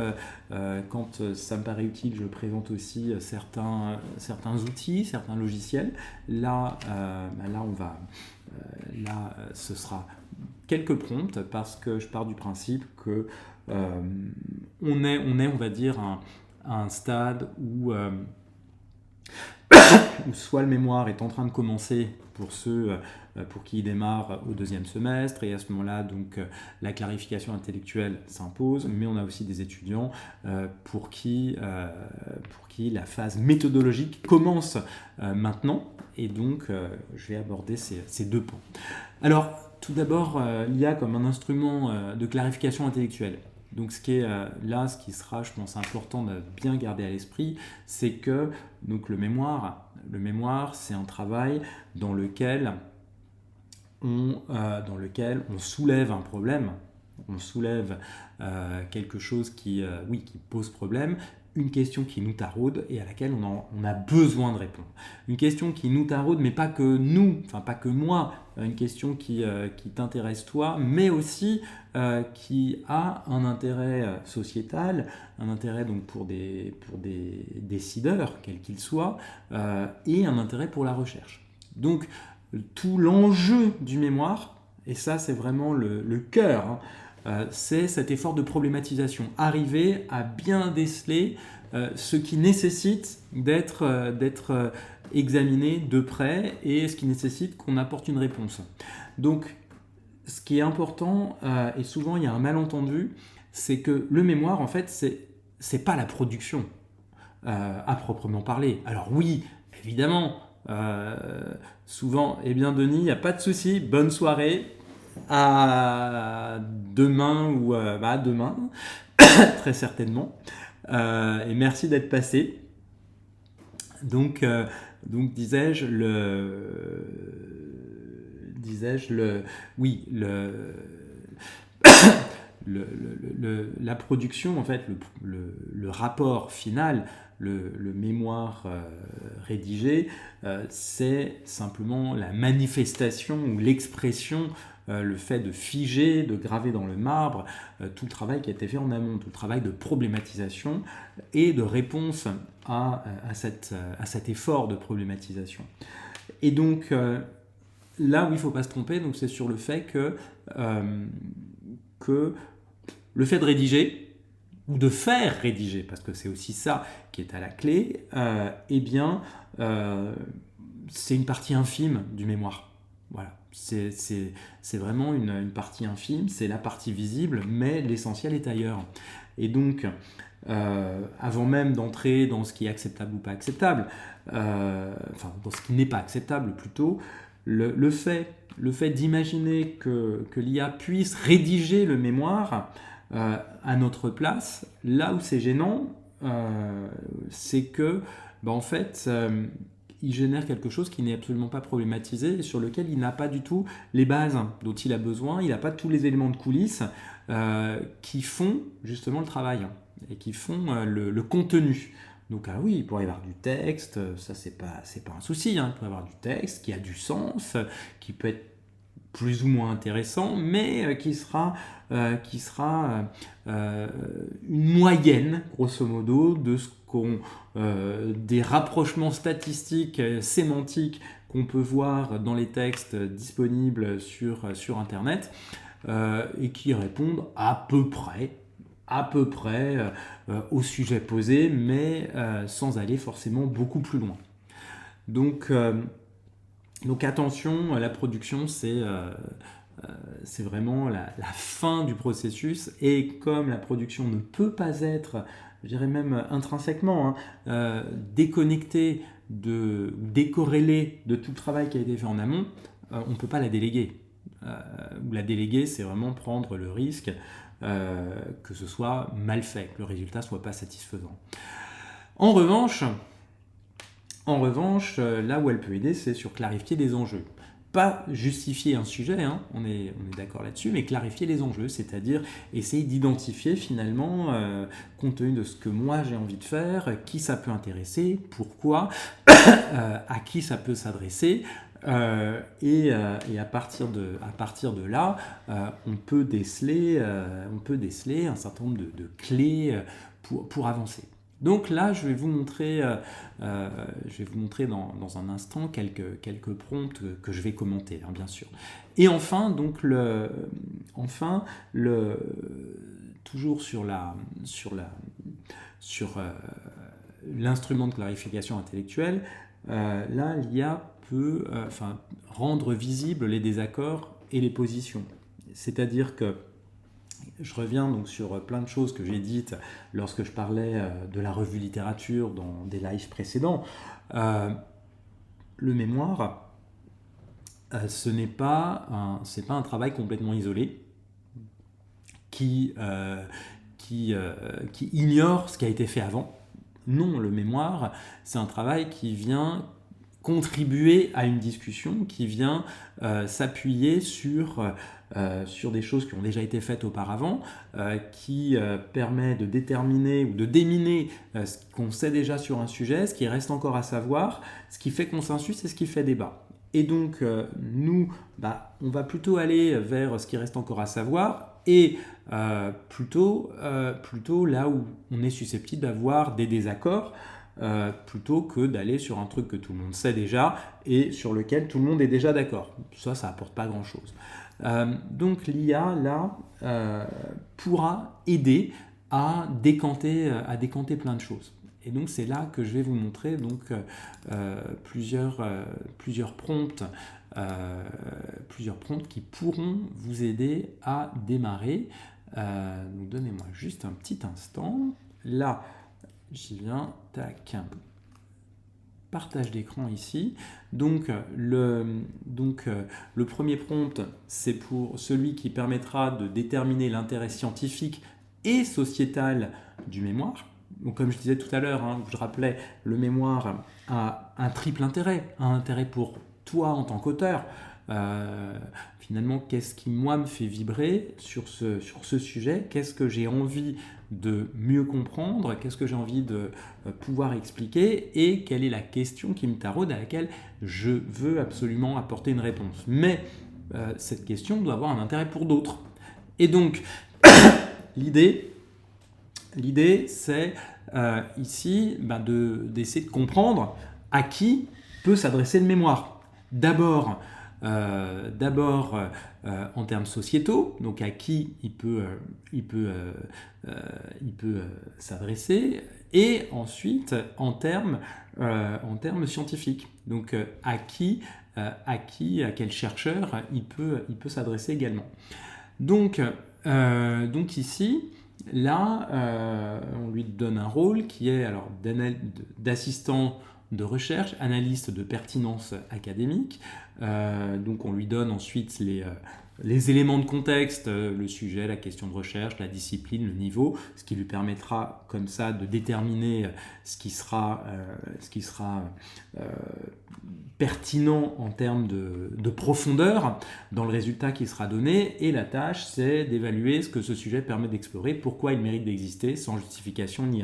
Quand ça me paraît utile, je présente aussi certains outils, certains logiciels. Là, ce sera quelques prompts, parce que je pars du principe que on est, on va dire, à un stade où soit le mémoire est en train de commencer pour ceux pour qui il démarre au deuxième semestre, et à ce moment-là, donc, la clarification intellectuelle s'impose, mais on a aussi des étudiants pour qui la phase méthodologique commence maintenant, et donc je vais aborder ces deux points. Alors, tout d'abord, l'IA comme un instrument de clarification intellectuelle. Donc ce qui sera, je pense, important de bien garder à l'esprit, c'est que donc, le mémoire, c'est un travail dans lequel on soulève un problème, on soulève quelque chose qui pose problème, une question qui nous taraude et à laquelle on a besoin de répondre. Une question qui nous taraude, mais pas que nous, enfin pas que moi, une question qui t'intéresse toi, mais aussi qui a un intérêt sociétal, un intérêt donc pour des décideurs, quels qu'ils soient, et un intérêt pour la recherche. Donc tout l'enjeu du mémoire, et ça c'est vraiment le cœur, c'est cet effort de problématisation, arriver à bien déceler ce qui nécessite d'être examiné de près, et ce qui nécessite qu'on apporte une réponse. Donc ce qui est important, et souvent il y a un malentendu, c'est que le mémoire, en fait, c'est pas la production à proprement parler. Alors oui, évidemment, souvent, eh bien Denis, il n'y a pas de souci, bonne soirée, à demain ou demain, très certainement, et merci d'être passé. Donc disais-je, la production, en fait, le rapport final, le mémoire rédigé, c'est simplement la manifestation ou l'expression, le fait de figer, de graver dans le marbre tout le travail qui a été fait en amont, tout le travail de problématisation et de réponse à cet effort de problématisation. Et donc là où il ne faut pas se tromper, donc, c'est sur le fait que le fait de rédiger, ou de faire rédiger, parce que c'est aussi ça qui est à la clé, c'est une partie infime du mémoire. Voilà, c'est vraiment une partie infime, c'est la partie visible, mais l'essentiel est ailleurs. Et donc, avant même d'entrer dans ce qui est acceptable ou pas acceptable, dans ce qui n'est pas acceptable plutôt, le fait d'imaginer que l'IA puisse rédiger le mémoire à notre place, là où c'est gênant, c'est que, en fait, il génère quelque chose qui n'est absolument pas problématisé et sur lequel il n'a pas du tout les bases dont il a besoin, il n'a pas tous les éléments de coulisses qui font justement le travail et qui font le contenu. Donc oui, il pourrait y avoir du texte, ça c'est pas un souci, il pourrait y avoir du texte qui a du sens, qui peut être plus ou moins intéressant, mais qui sera une moyenne, grosso modo, de ce des rapprochements statistiques, sémantiques qu'on peut voir dans les textes disponibles sur Internet et qui répondent à peu près au sujet posé, mais sans aller forcément beaucoup plus loin. Donc attention, la production, c'est vraiment la fin du processus, et comme la production ne peut pas être, je dirais même intrinsèquement, déconnectée, décorrélée de tout le travail qui a été fait en amont, on ne peut pas la déléguer. La déléguer, c'est vraiment prendre le risque que ce soit mal fait, que le résultat ne soit pas satisfaisant. En revanche, là où elle peut aider, c'est sur clarifier les enjeux. Pas justifier un sujet, on est d'accord là-dessus, mais clarifier les enjeux, c'est-à-dire essayer d'identifier finalement, compte tenu de ce que moi j'ai envie de faire, qui ça peut intéresser, pourquoi, à qui ça peut s'adresser, et à partir de là, on peut déceler un certain nombre de clés pour avancer. Donc là, je vais vous montrer dans un instant quelques prompts que je vais commenter, bien sûr. Et enfin, donc toujours sur l'instrument de clarification intellectuelle, là, l'IA peut rendre visibles les désaccords et les positions. C'est-à-dire que je reviens donc sur plein de choses que j'ai dites lorsque je parlais de la revue littérature dans des lives précédents. Le mémoire, ce n'est pas un travail complètement isolé qui ignore ce qui a été fait avant. Non, le mémoire, c'est un travail qui vient contribuer à une discussion, qui vient s'appuyer sur des choses qui ont déjà été faites auparavant, qui permet de déterminer ou de déminer ce qu'on sait déjà sur un sujet, ce qui reste encore à savoir, ce qui fait consensus et ce qui fait débat. Et donc, nous, on va plutôt aller vers ce qui reste encore à savoir et plutôt là où on est susceptible d'avoir des désaccords, plutôt que d'aller sur un truc que tout le monde sait déjà et sur lequel tout le monde est déjà d'accord. Ça apporte pas grand-chose. Donc l'IA, là, pourra aider à décanter plein de choses. Et donc c'est là que je vais vous montrer plusieurs prompts qui pourront vous aider à démarrer. Donc donnez-moi juste un petit instant. Là, j'y viens, tac, partage d'écran ici. Donc le premier prompt, c'est pour celui qui permettra de déterminer l'intérêt scientifique et sociétal du mémoire. Donc, comme je disais tout à l'heure, je rappelais, le mémoire a un triple intérêt. Un intérêt pour toi en tant qu'auteur. Finalement, qu'est-ce qui, moi, me fait vibrer sur ce sujet? Qu'est-ce que j'ai envie de mieux comprendre? Qu'est-ce que j'ai envie de pouvoir expliquer? Et quelle est la question qui me taraude, à laquelle je veux absolument apporter une réponse? Mais cette question doit avoir un intérêt pour d'autres. Et donc, l'idée, c'est ici d'essayer de comprendre à qui peut s'adresser le mémoire. D'abord, d'abord en termes sociétaux, donc à qui il peut s'adresser, et ensuite en termes scientifiques, donc à quel chercheur il peut s'adresser également. Donc ici, là, on lui donne un rôle qui est alors d'assistant de recherche, analyste de pertinence académique. Donc on lui donne ensuite les éléments de contexte, le sujet, la question de recherche, la discipline, le niveau, ce qui lui permettra comme ça de déterminer ce qui sera pertinent en termes de profondeur dans le résultat qui sera donné. Et la tâche, c'est d'évaluer ce que ce sujet permet d'explorer, pourquoi il mérite d'exister sans justification ni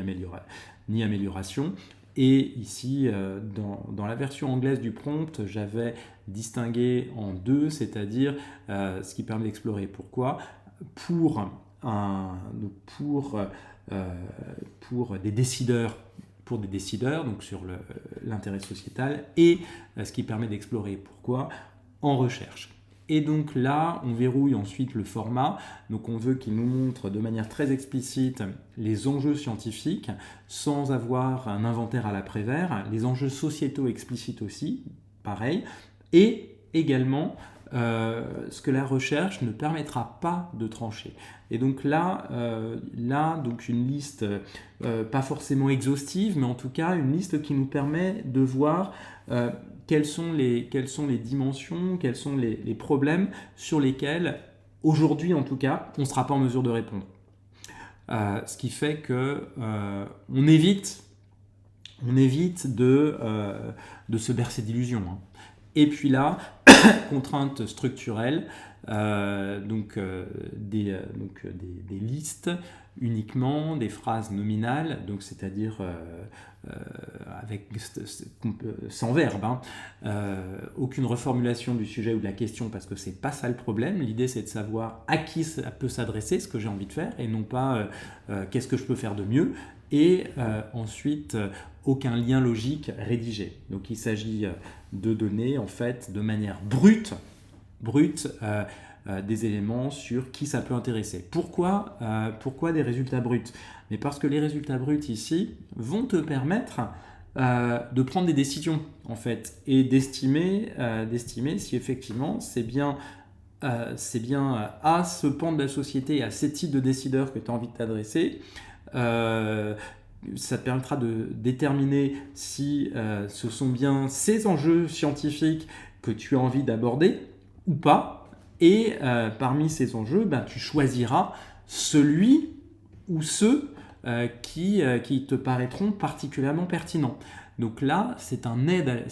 amélioration. Et ici, dans la version anglaise du prompt, j'avais distingué en deux, c'est-à-dire ce qui permet d'explorer pourquoi, pour des décideurs, donc sur l'intérêt sociétal, et ce qui permet d'explorer pourquoi en recherche. Et donc là, on verrouille ensuite le format. Donc on veut qu'il nous montre de manière très explicite les enjeux scientifiques sans avoir un inventaire à l'après-vert, les enjeux sociétaux explicites aussi, pareil, et également ce que la recherche ne permettra pas de trancher. Et donc là, donc une liste pas forcément exhaustive, mais en tout cas une liste qui nous permet de voir quelles sont les dimensions, quels sont les problèmes sur lesquels, aujourd'hui en tout cas, on ne sera pas en mesure de répondre. Ce qui fait que on évite de se bercer d'illusions. Hein. Et puis là, contraintes structurelles, des listes uniquement, des phrases nominales, donc c'est-à-dire sans verbe, hein, aucune reformulation du sujet ou de la question, parce que c'est pas ça le problème. L'idée, c'est de savoir à qui ça peut s'adresser, ce que j'ai envie de faire, et non pas qu'est-ce que je peux faire de mieux. Et ensuite, aucun lien logique rédigé. Donc il s'agit de donner en fait de manière brute des éléments sur qui ça peut intéresser. Pourquoi des résultats bruts? Mais parce que les résultats bruts ici vont te permettre de prendre des décisions en fait et d'estimer si effectivement c'est bien à ce pan de la société, à ces types de décideurs que tu as envie de t'adresser. Ça te permettra de déterminer si ce sont bien ces enjeux scientifiques que tu as envie d'aborder ou pas. Et parmi ces enjeux, tu choisiras celui ou ceux qui te paraîtront particulièrement pertinents. Donc là, c'est une aide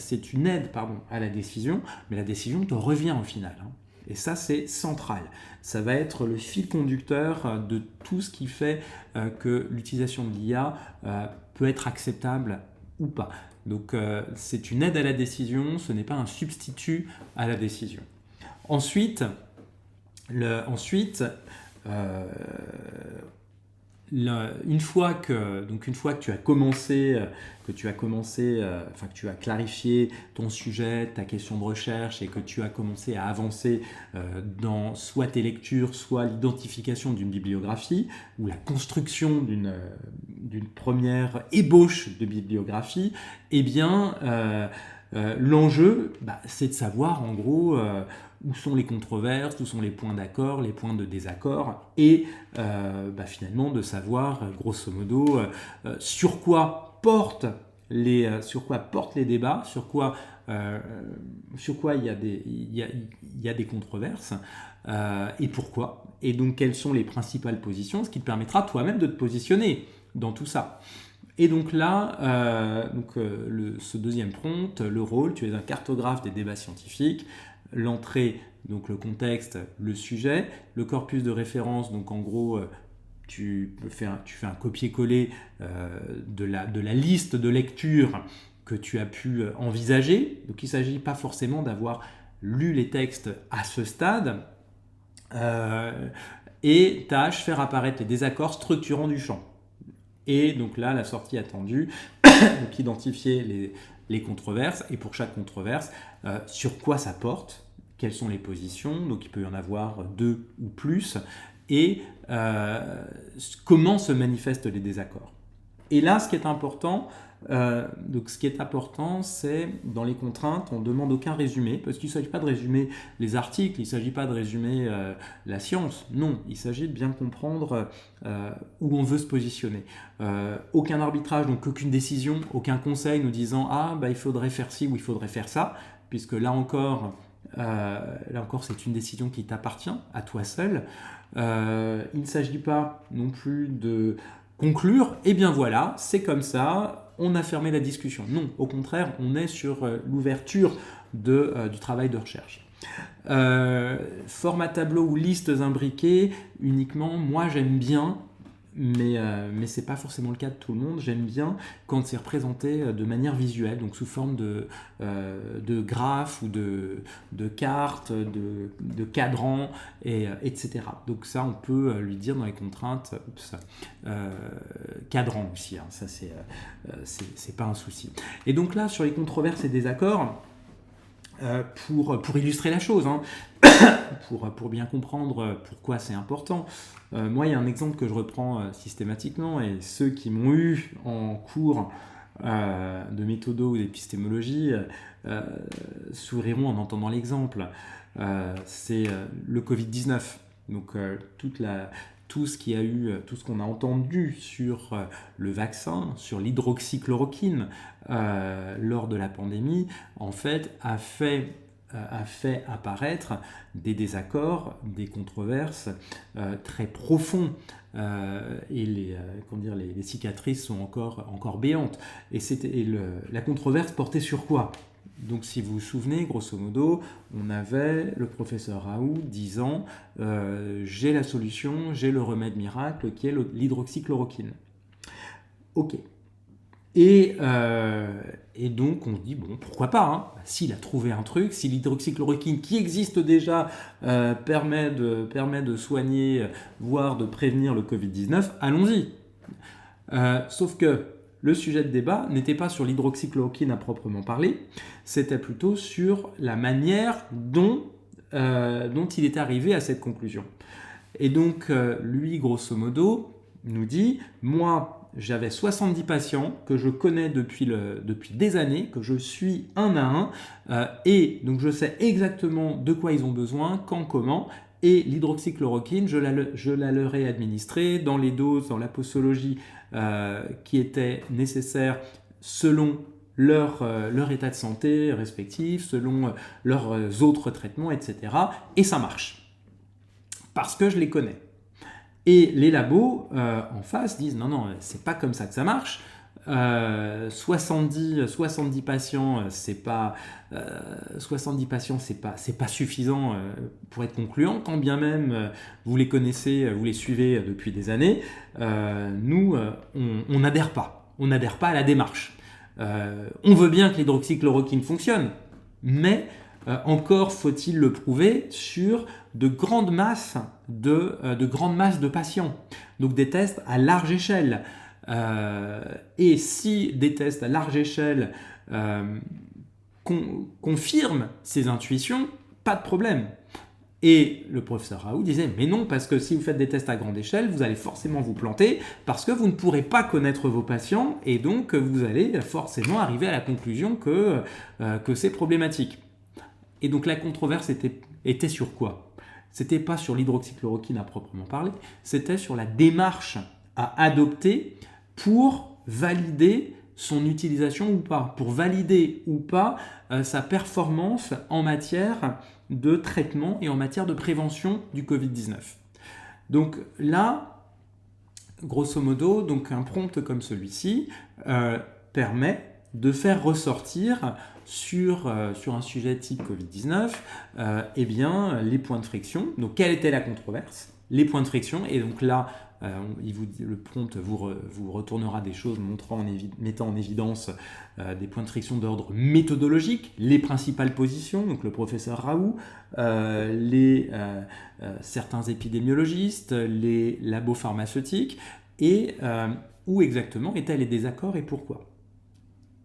à la décision, mais la décision te revient au final. Hein. Et ça, c'est central. Ça va être le fil conducteur de tout ce qui fait que l'utilisation de l'IA peut être acceptable ou pas. Donc, c'est une aide à la décision, ce n'est pas un substitut à la décision. Ensuite, une fois que tu as commencé, que tu as clarifié ton sujet, ta question de recherche et que tu as commencé à avancer dans soit tes lectures, soit l'identification d'une bibliographie ou la construction d'une première ébauche de bibliographie, eh bien l'enjeu, c'est de savoir en gros où sont les controverses, où sont les points d'accord, les points de désaccord, et finalement de savoir grosso modo sur quoi portent les débats, sur quoi il y a des controverses, et pourquoi, et donc quelles sont les principales positions, ce qui te permettra toi-même de te positionner dans tout ça. Et donc là, ce deuxième prompt, le rôle, tu es un cartographe des débats scientifiques, l'entrée, donc le contexte, le sujet, le corpus de référence, donc en gros, tu fais un copier-coller de la liste de lecture que tu as pu envisager. Donc il ne s'agit pas forcément d'avoir lu les textes à ce stade, et tâche, faire apparaître les désaccords structurants du champ. Et donc là, la sortie attendue, donc identifier les controverses, et pour chaque controverse, sur quoi ça porte, quelles sont les positions, donc il peut y en avoir 2 ou plus, et comment se manifestent les désaccords. Et là, ce qui est important, c'est dans les contraintes, on ne demande aucun résumé, parce qu'il ne s'agit pas de résumer les articles, il ne s'agit pas de résumer la science, non, il s'agit de bien comprendre où on veut se positionner. Aucun arbitrage, donc aucune décision, aucun conseil nous disant « Ah, il faudrait faire ci ou il faudrait faire ça », puisque là encore, c'est une décision qui t'appartient, à toi seul. Il ne s'agit pas non plus de conclure, et bien voilà, c'est comme ça, on a fermé la discussion. Non, au contraire, on est sur l'ouverture du travail de recherche. Format tableau ou listes imbriquées, uniquement, moi j'aime bien, mais ce n'est pas forcément le cas de tout le monde. J'aime bien quand c'est représenté de manière visuelle, donc sous forme de graphes ou de cartes, de cadrans, etc. Donc ça, on peut lui dire dans les contraintes, cadran aussi, hein, ça c'est pas un souci. Et donc là, sur les controverses et désaccords, pour illustrer la chose, hein, pour bien comprendre pourquoi c'est important. Moi, il y a un exemple que je reprends systématiquement, et ceux qui m'ont eu en cours de méthodo ou d'épistémologie souriront en entendant l'exemple. C'est le Covid-19. Donc tout ce qu'on a entendu sur le vaccin, sur l'hydroxychloroquine lors de la pandémie, en fait, a fait apparaître des désaccords, des controverses très profonds, et les cicatrices sont encore béantes. Et la controverse portait sur quoi ? Donc si vous vous souvenez, grosso modo, on avait le professeur Raoult disant j'ai la solution, j'ai le remède miracle qui est l'hydroxychloroquine. Ok. Et donc on se dit, bon, pourquoi pas, hein, s'il a trouvé un truc, si l'hydroxychloroquine qui existe déjà permet de soigner, voire de prévenir le Covid-19, allons-y. Sauf que le sujet de débat n'était pas sur l'hydroxychloroquine à proprement parler, c'était plutôt sur la manière dont il est arrivé à cette conclusion. Et donc lui, grosso modo, nous dit, moi, j'avais 70 patients que je connais depuis des années, que je suis un à un, et donc je sais exactement de quoi ils ont besoin, quand, comment, et l'hydroxychloroquine, je la leur ai administrée dans les doses, dans la posologie qui étaient nécessaires selon leur état de santé respectif, selon leurs autres traitements, etc. Et ça marche, parce que je les connais. Et les labos en face disent non, c'est pas comme ça que ça marche. 70 patients, c'est pas 70 patients, c'est pas suffisant pour être concluant. Quand bien même vous les connaissez, vous les suivez depuis des années, nous on n'adhère pas. On n'adhère pas à la démarche. On veut bien que l'hydroxychloroquine fonctionne, mais encore faut-il le prouver sur de grandes masses de patients, donc des tests à large échelle. Et si des tests à large échelle confirment ces intuitions, pas de problème. Et le professeur Raoult disait « Mais non, parce que si vous faites des tests à grande échelle, vous allez forcément vous planter parce que vous ne pourrez pas connaître vos patients et donc vous allez forcément arriver à la conclusion que c'est problématique. » Et donc la controverse était sur quoi ? C'était pas sur l'hydroxychloroquine à proprement parler, c'était sur la démarche à adopter pour valider son utilisation ou pas, pour valider ou pas sa performance en matière de traitement et en matière de prévention du Covid-19. Donc là, grosso modo, donc un prompt comme celui-ci permet de faire ressortir sur un sujet type Covid-19 les points de friction. Donc quelle était la controverse ? Les points de friction, et donc là, le prompt vous retournera des choses mettant en évidence des points de friction d'ordre méthodologique, les principales positions, donc le professeur Raoult, certains épidémiologistes, les labos pharmaceutiques, et où exactement étaient les désaccords et pourquoi.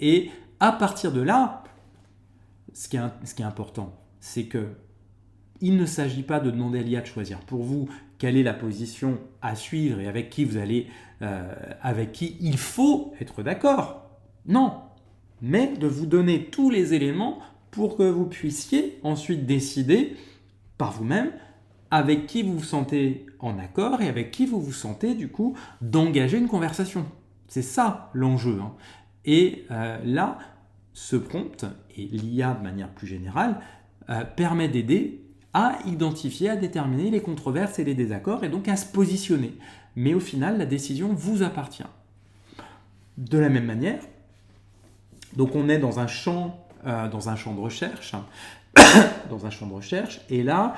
Et à partir de là, ce qui est important, c'est que il ne s'agit pas de demander à l'IA de choisir pour vous quelle est la position à suivre et avec qui vous allez, avec qui il faut être d'accord. Non, mais de vous donner tous les éléments pour que vous puissiez ensuite décider par vous-même avec qui vous vous sentez en accord et avec qui vous vous sentez du coup d'engager une conversation. C'est ça l'enjeu. Hein. Et là, ce prompt, et l'IA de manière plus générale, permet d'aider à identifier, à déterminer les controverses et les désaccords et donc à se positionner. Mais au final, la décision vous appartient. De la même manière, donc on est dans un champ de recherche, et là,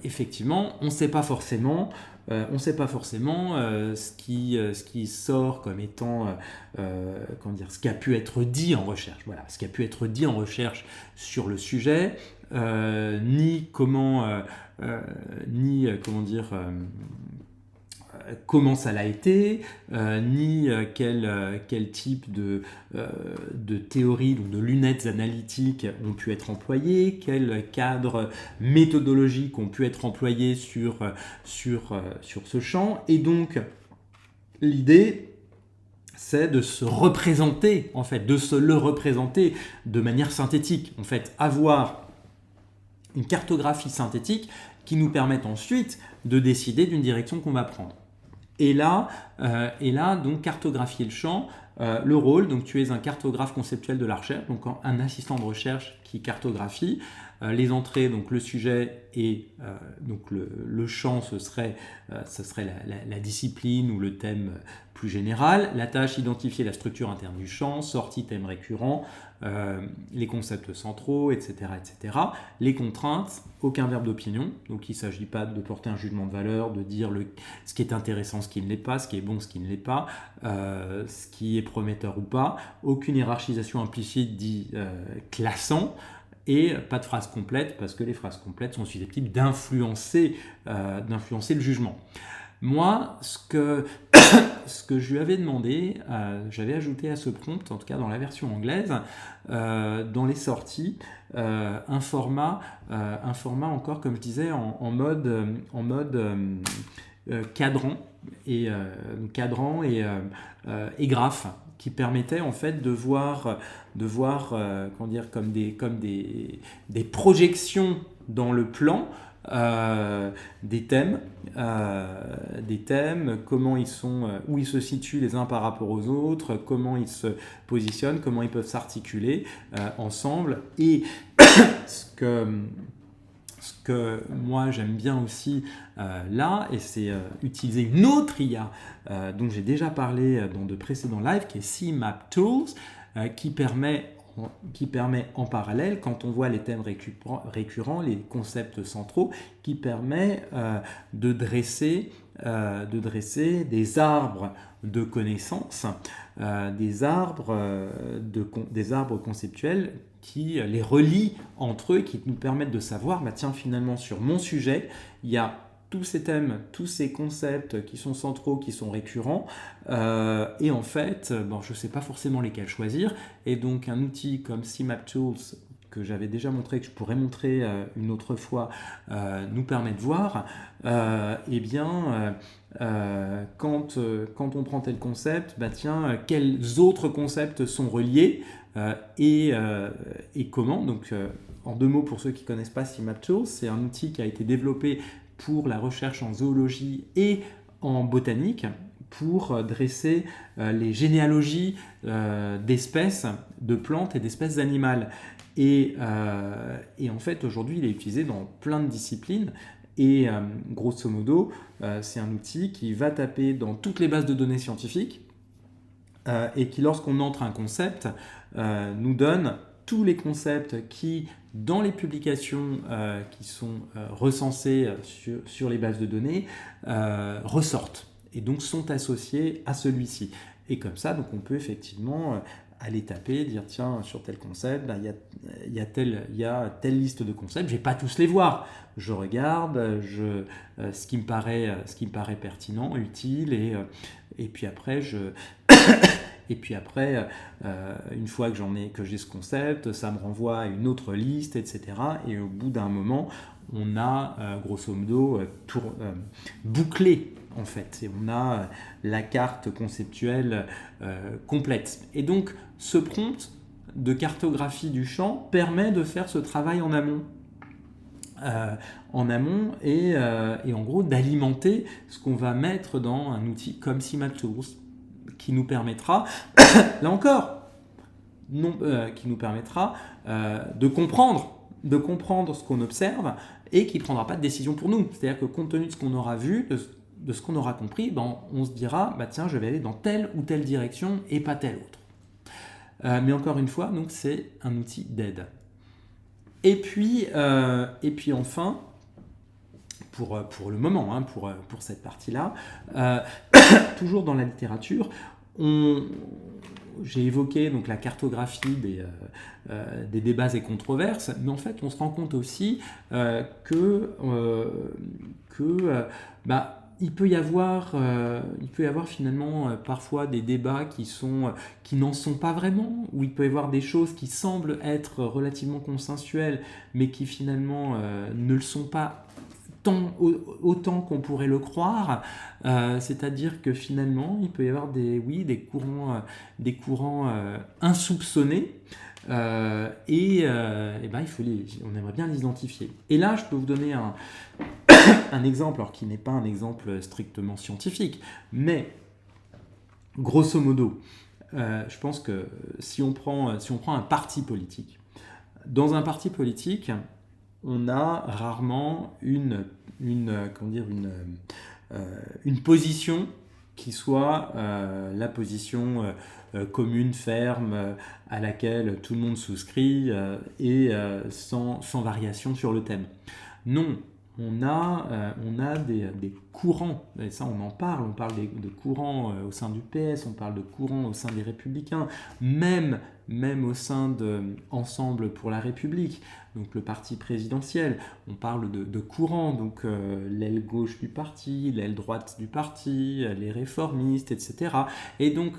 effectivement, on ne sait pas forcément ce qui sort comme étant, ce qui a pu être dit en recherche. Voilà, ce qui a pu être dit en recherche sur le sujet, ni comment ça l'a été, ni quel type de théories, donc de lunettes analytiques ont pu être employées, quels cadres méthodologiques ont pu être employés sur ce champ. Et donc, l'idée, c'est de se représenter, en fait, de se le représenter de manière synthétique. En fait, avoir une cartographie synthétique qui nous permette ensuite de décider d'une direction qu'on va prendre. Et là, donc, cartographier le champ, le rôle, donc tu es un cartographe conceptuel de la recherche, donc un assistant de recherche qui cartographie les entrées, donc le sujet et donc le champ, ce serait la discipline ou le thème plus général. La tâche, identifier la structure interne du champ, sortie, thème récurrent, les concepts centraux, etc., etc. Les contraintes, aucun verbe d'opinion, donc il ne s'agit pas de porter un jugement de valeur, de dire ce qui est intéressant, ce qui ne l'est pas, ce qui est bon, ce qui ne l'est pas, ce qui est prometteur ou pas, aucune hiérarchisation implicite dit classant, et pas de phrases complètes, parce que les phrases complètes sont susceptibles d'influencer le jugement. Moi, ce que je lui avais demandé, j'avais ajouté à ce prompt, en tout cas dans la version anglaise, dans les sorties, un format encore, comme je disais, en mode cadran et graphe, qui permettait en fait de voir comme des projections dans le plan des thèmes, comment ils sont, où ils se situent les uns par rapport aux autres, comment ils se positionnent, comment ils peuvent s'articuler ensemble. Et ce que moi j'aime bien aussi là, et c'est utiliser une autre IA dont j'ai déjà parlé dans de précédents lives, qui est CMap Tools, qui permet en parallèle, quand on voit les thèmes récurrents, les concepts centraux, qui permet de dresser des arbres de connaissances, des arbres conceptuels qui les relient entre eux et qui nous permettent de savoir, tiens, finalement, sur mon sujet, il y a tous ces thèmes, tous ces concepts qui sont centraux, qui sont récurrents, et en fait, je ne sais pas forcément lesquels choisir, et donc un outil comme CMap Tools, que j'avais déjà montré, que je pourrais montrer une autre fois, nous permet de voir, quand on prend tel concept, quels autres concepts sont reliés, et comment. Donc, en deux mots, pour ceux qui ne connaissent pas CMap Tools, c'est un outil qui a été développé pour la recherche en zoologie et en botanique, pour dresser les généalogies d'espèces de plantes et d'espèces animales. Et en fait, aujourd'hui, il est utilisé dans plein de disciplines. Et grosso modo, c'est un outil qui va taper dans toutes les bases de données scientifiques et qui, lorsqu'on entre un concept, nous donne tous les concepts qui, dans les publications qui sont recensées sur les bases de données, ressortent et donc sont associés à celui-ci. Et comme ça, donc on peut effectivement aller taper, dire tiens, sur tel concept, il y a telle liste de concepts, je ne vais pas tous les voir. Je regarde ce qui me paraît pertinent, utile, et puis après, une fois que j'ai ce concept, ça me renvoie à une autre liste, etc. Et au bout d'un moment, on a grosso modo bouclé en fait, et on a la carte conceptuelle complète. Et donc ce prompt de cartographie du champ permet de faire ce travail en amont. Et en gros d'alimenter ce qu'on va mettre dans un outil comme CIMAP-Tools qui nous permettra, là encore, qui nous permettra de comprendre ce qu'on observe et qui ne prendra pas de décision pour nous. C'est-à-dire que compte tenu de ce qu'on aura vu, de ce qu'on aura compris, on se dira, tiens, je vais aller dans telle ou telle direction et pas telle autre. Mais encore une fois, donc c'est un outil d'aide. Et puis enfin, pour le moment, pour cette partie-là, toujours dans la littérature, j'ai évoqué donc la cartographie des débats et controverses, mais en fait, on se rend compte aussi que il peut y avoir finalement parfois des débats qui n'en sont pas vraiment, où il peut y avoir des choses qui semblent être relativement consensuelles, mais qui finalement ne le sont pas autant qu'on pourrait le croire. C'est-à-dire que finalement, il peut y avoir des courants insoupçonnés. On aimerait bien les identifier. Et là, je peux vous donner un exemple, alors qui n'est pas un exemple strictement scientifique, mais grosso modo, je pense que si on prend un parti politique, dans un parti polique, on a rarement une position qui soit la position commune, ferme, à laquelle tout le monde souscrit et sans variation sur le thème. Non, on a des courants, et ça on parle de courants au sein du PS, on parle de courants au sein des Républicains, même au sein de Ensemble pour la République, donc le parti présidentiel, on parle de courants, donc l'aile gauche du parti, l'aile droite du parti, les réformistes, etc. Et donc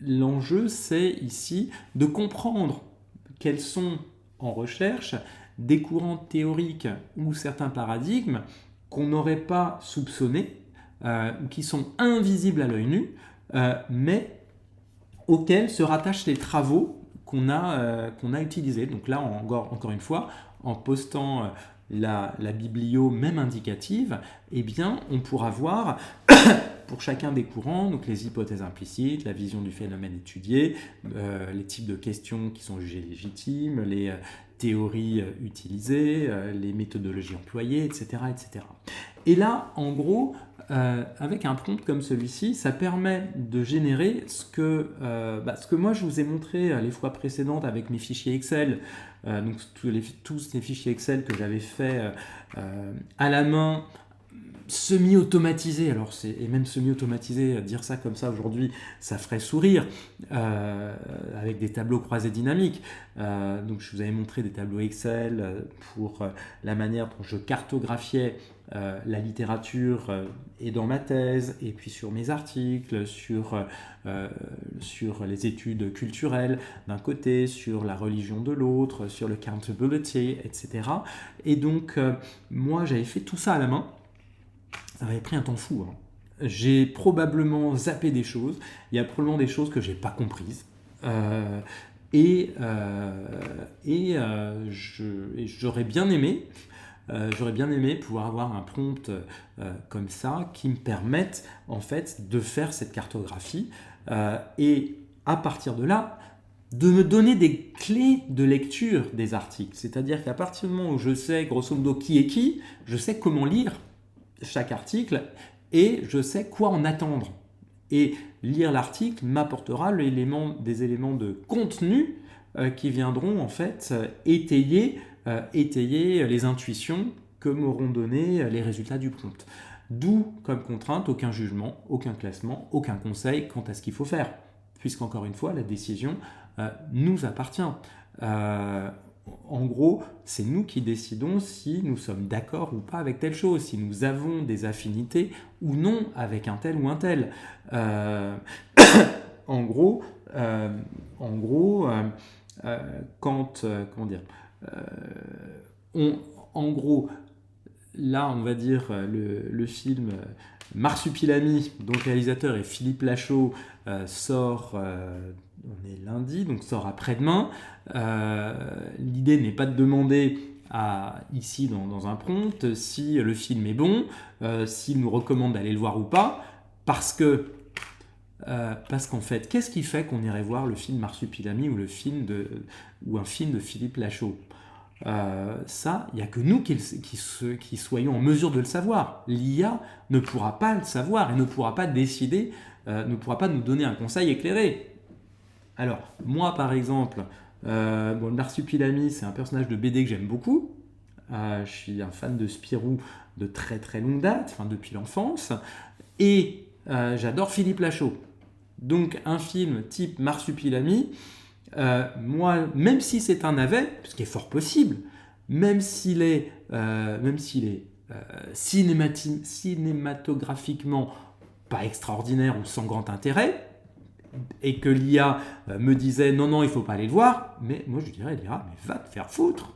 l'enjeu c'est ici de comprendre quels sont en recherche des courants théoriques ou certains paradigmes qu'on n'aurait pas soupçonnés, ou qui sont invisibles à l'œil nu, mais auxquels se rattachent les travaux qu'on a utilisés. Donc là, encore une fois, en postant la biblio même indicative, on pourra voir pour chacun des courants, donc les hypothèses implicites, la vision du phénomène étudié, les types de questions qui sont jugées légitimes, les théories utilisées, les méthodologies employées, etc., etc. Et là, en gros, avec un prompt comme celui-ci, ça permet de générer ce que moi je vous ai montré les fois précédentes avec mes fichiers Excel, donc tous les fichiers Excel que j'avais fait à la main, semi-automatisé, et même semi-automatisé, dire ça comme ça aujourd'hui, ça ferait sourire, avec des tableaux croisés dynamiques. Donc je vous avais montré des tableaux Excel pour la manière dont je cartographiais la littérature et dans ma thèse, et puis sur mes articles, sur les études culturelles d'un côté, sur la religion de l'autre, sur le accountability, etc. Et donc moi j'avais fait tout ça à la main. Ça m'avait pris un temps fou. J'ai probablement zappé des choses. Il y a probablement des choses que je n'ai pas comprises. J'aurais bien aimé pouvoir avoir un prompt comme ça qui me permette en fait de faire cette cartographie et à partir de là de me donner des clés de lecture des articles. C'est-à-dire qu'à partir du moment où je sais grosso modo qui est qui, je sais comment lire chaque article et je sais quoi en attendre. Et lire l'article m'apportera des éléments de contenu qui viendront en fait étayer les intuitions que m'auront donné les résultats du prompt. D'où, comme contrainte, aucun jugement, aucun classement, aucun conseil quant à ce qu'il faut faire, puisqu'encore une fois, la décision nous appartient. En gros, c'est nous qui décidons si nous sommes d'accord ou pas avec telle chose, si nous avons des affinités ou non avec un tel ou un tel. là, on va dire, le film Marsupilami, dont le réalisateur est Philippe Lachaud, sort, on est lundi, donc sort après-demain. L'idée n'est pas de demander ici dans un prompt si le film est bon, s'il nous recommande d'aller le voir ou pas, parce qu'en fait, qu'est-ce qui fait qu'on irait voir le film Marsupilami ou un film de Philippe Lachaud? Ça, il n'y a que nous qui soyons en mesure de le savoir. L'IA ne pourra pas le savoir et ne pourra pas décider, ne pourra pas nous donner un conseil éclairé. Alors, moi par exemple, le Marsupilami, c'est un personnage de BD que j'aime beaucoup. Je suis un fan de Spirou de très très longue date, enfin depuis l'enfance, et j'adore Philippe Lachaud. Donc un film type Marsupilami, moi, même si c'est un navet, ce qui est fort possible, même s'il est cinématographiquement pas extraordinaire ou sans grand intérêt, et que l'IA me disait non, il faut pas aller le voir, mais moi je dirais l'IA, mais va te faire foutre.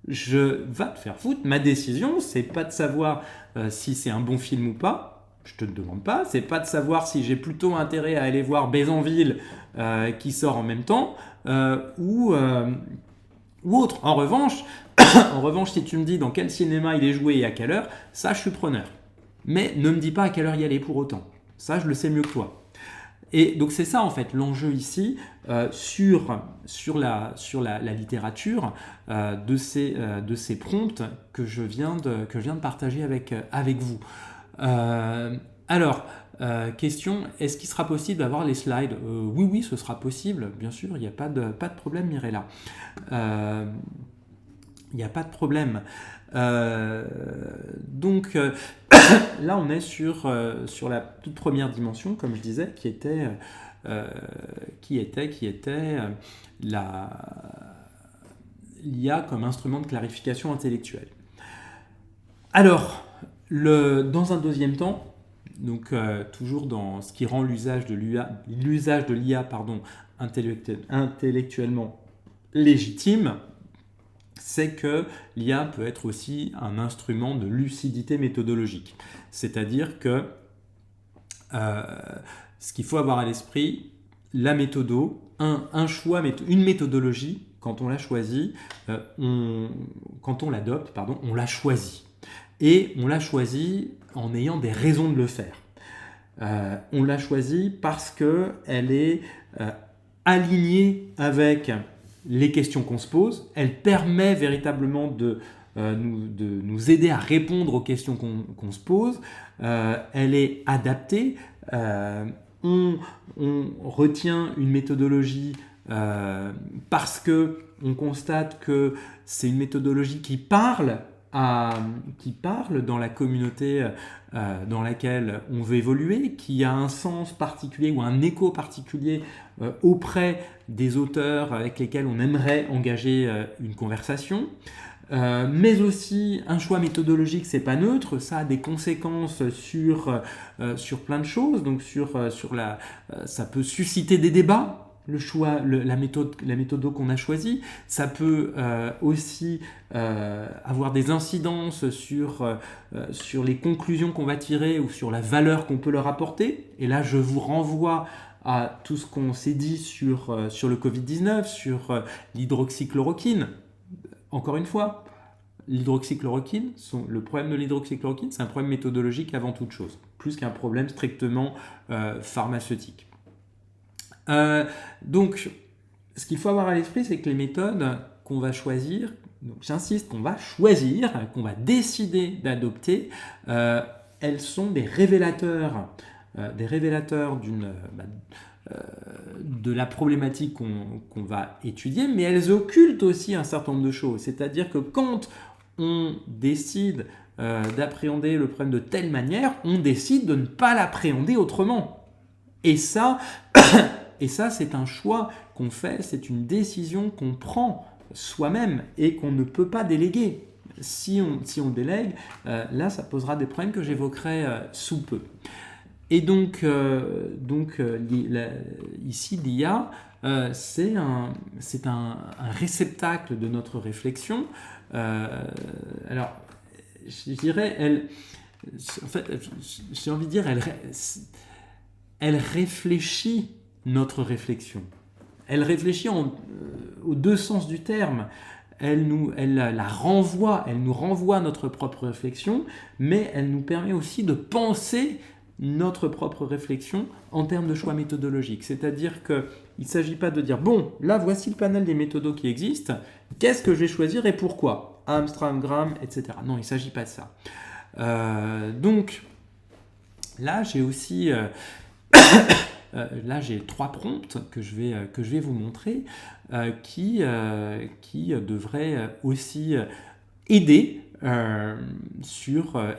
Va te faire foutre. Ma décision, c'est pas de savoir si c'est un bon film ou pas. Je te le demande pas. C'est pas de savoir si j'ai plutôt intérêt à aller voir Bézanville qui sort en même temps ou autre. En revanche, si tu me dis dans quel cinéma il est joué et à quelle heure, ça je suis preneur. Mais ne me dis pas à quelle heure y aller pour autant. Ça je le sais mieux que toi. Et donc c'est ça en fait l'enjeu ici sur la littérature de ces prompts que je viens de partager avec vous. Alors, question, est-ce qu'il sera possible d'avoir les slides? Oui, ce sera possible, bien sûr, il n'y a pas de problème, Mirella. Il n'y a pas de problème. Donc là, on est sur la toute première dimension, comme je disais, qui était l'IA comme instrument de clarification intellectuelle. Alors, dans un deuxième temps, donc toujours dans ce qui rend l'usage de l'IA intellectuellement légitime, c'est que l'IA peut être aussi un instrument de lucidité méthodologique. C'est-à-dire que ce qu'il faut avoir à l'esprit, la méthodo, une méthodologie, quand on la choisit, quand on l'adopte, on la choisit. Et on l'a choisie en ayant des raisons de le faire. On l'a choisie parce qu'elle est alignée avec les questions qu'on se pose. Elle permet véritablement de nous aider à répondre aux questions qu'on se pose. Elle est adaptée. On retient une méthodologie parce qu'on constate que c'est une méthodologie qui parle dans la communauté dans laquelle on veut évoluer, qui a un sens particulier ou un écho particulier auprès des auteurs avec lesquels on aimerait engager une conversation. Mais aussi un choix méthodologique, c'est pas neutre, ça a des conséquences sur plein de choses. Donc ça peut susciter des débats. Le choix, la méthode qu'on a choisie, ça peut aussi avoir des incidences sur les conclusions qu'on va tirer ou sur la valeur qu'on peut leur apporter. Et là, je vous renvoie à tout ce qu'on s'est dit sur le Covid-19, sur l'hydroxychloroquine. Encore une fois, le problème de l'hydroxychloroquine, c'est un problème méthodologique avant toute chose, plus qu'un problème strictement pharmaceutique. Donc, ce qu'il faut avoir à l'esprit, c'est que les méthodes qu'on va choisir, donc j'insiste, qu'on va choisir, qu'on va décider d'adopter, elles sont des révélateurs de la problématique qu'on va étudier, mais elles occultent aussi un certain nombre de choses. C'est-à-dire que quand on décide d'appréhender le problème de telle manière, on décide de ne pas l'appréhender autrement. Et ça, c'est un choix qu'on fait, c'est une décision qu'on prend soi-même et qu'on ne peut pas déléguer. Si on délègue, là, ça posera des problèmes que j'évoquerai sous peu. Et donc ici, l'IA, c'est un réceptacle de notre réflexion. Alors, je dirais, en fait, j'ai envie de dire, elle réfléchit notre réflexion. Elle réfléchit aux deux sens du terme. Elle nous renvoie notre propre réflexion, mais elle nous permet aussi de penser notre propre réflexion en termes de choix méthodologiques. C'est-à-dire qu'il ne s'agit pas de dire, bon, là voici le panel des méthodos qui existent, qu'est-ce que je vais choisir et pourquoi? Armstrong, Graham, etc. Non, il ne s'agit pas de ça. Donc, là j'ai aussi... là, j'ai 3 prompts que je vais vous montrer qui devraient aussi aider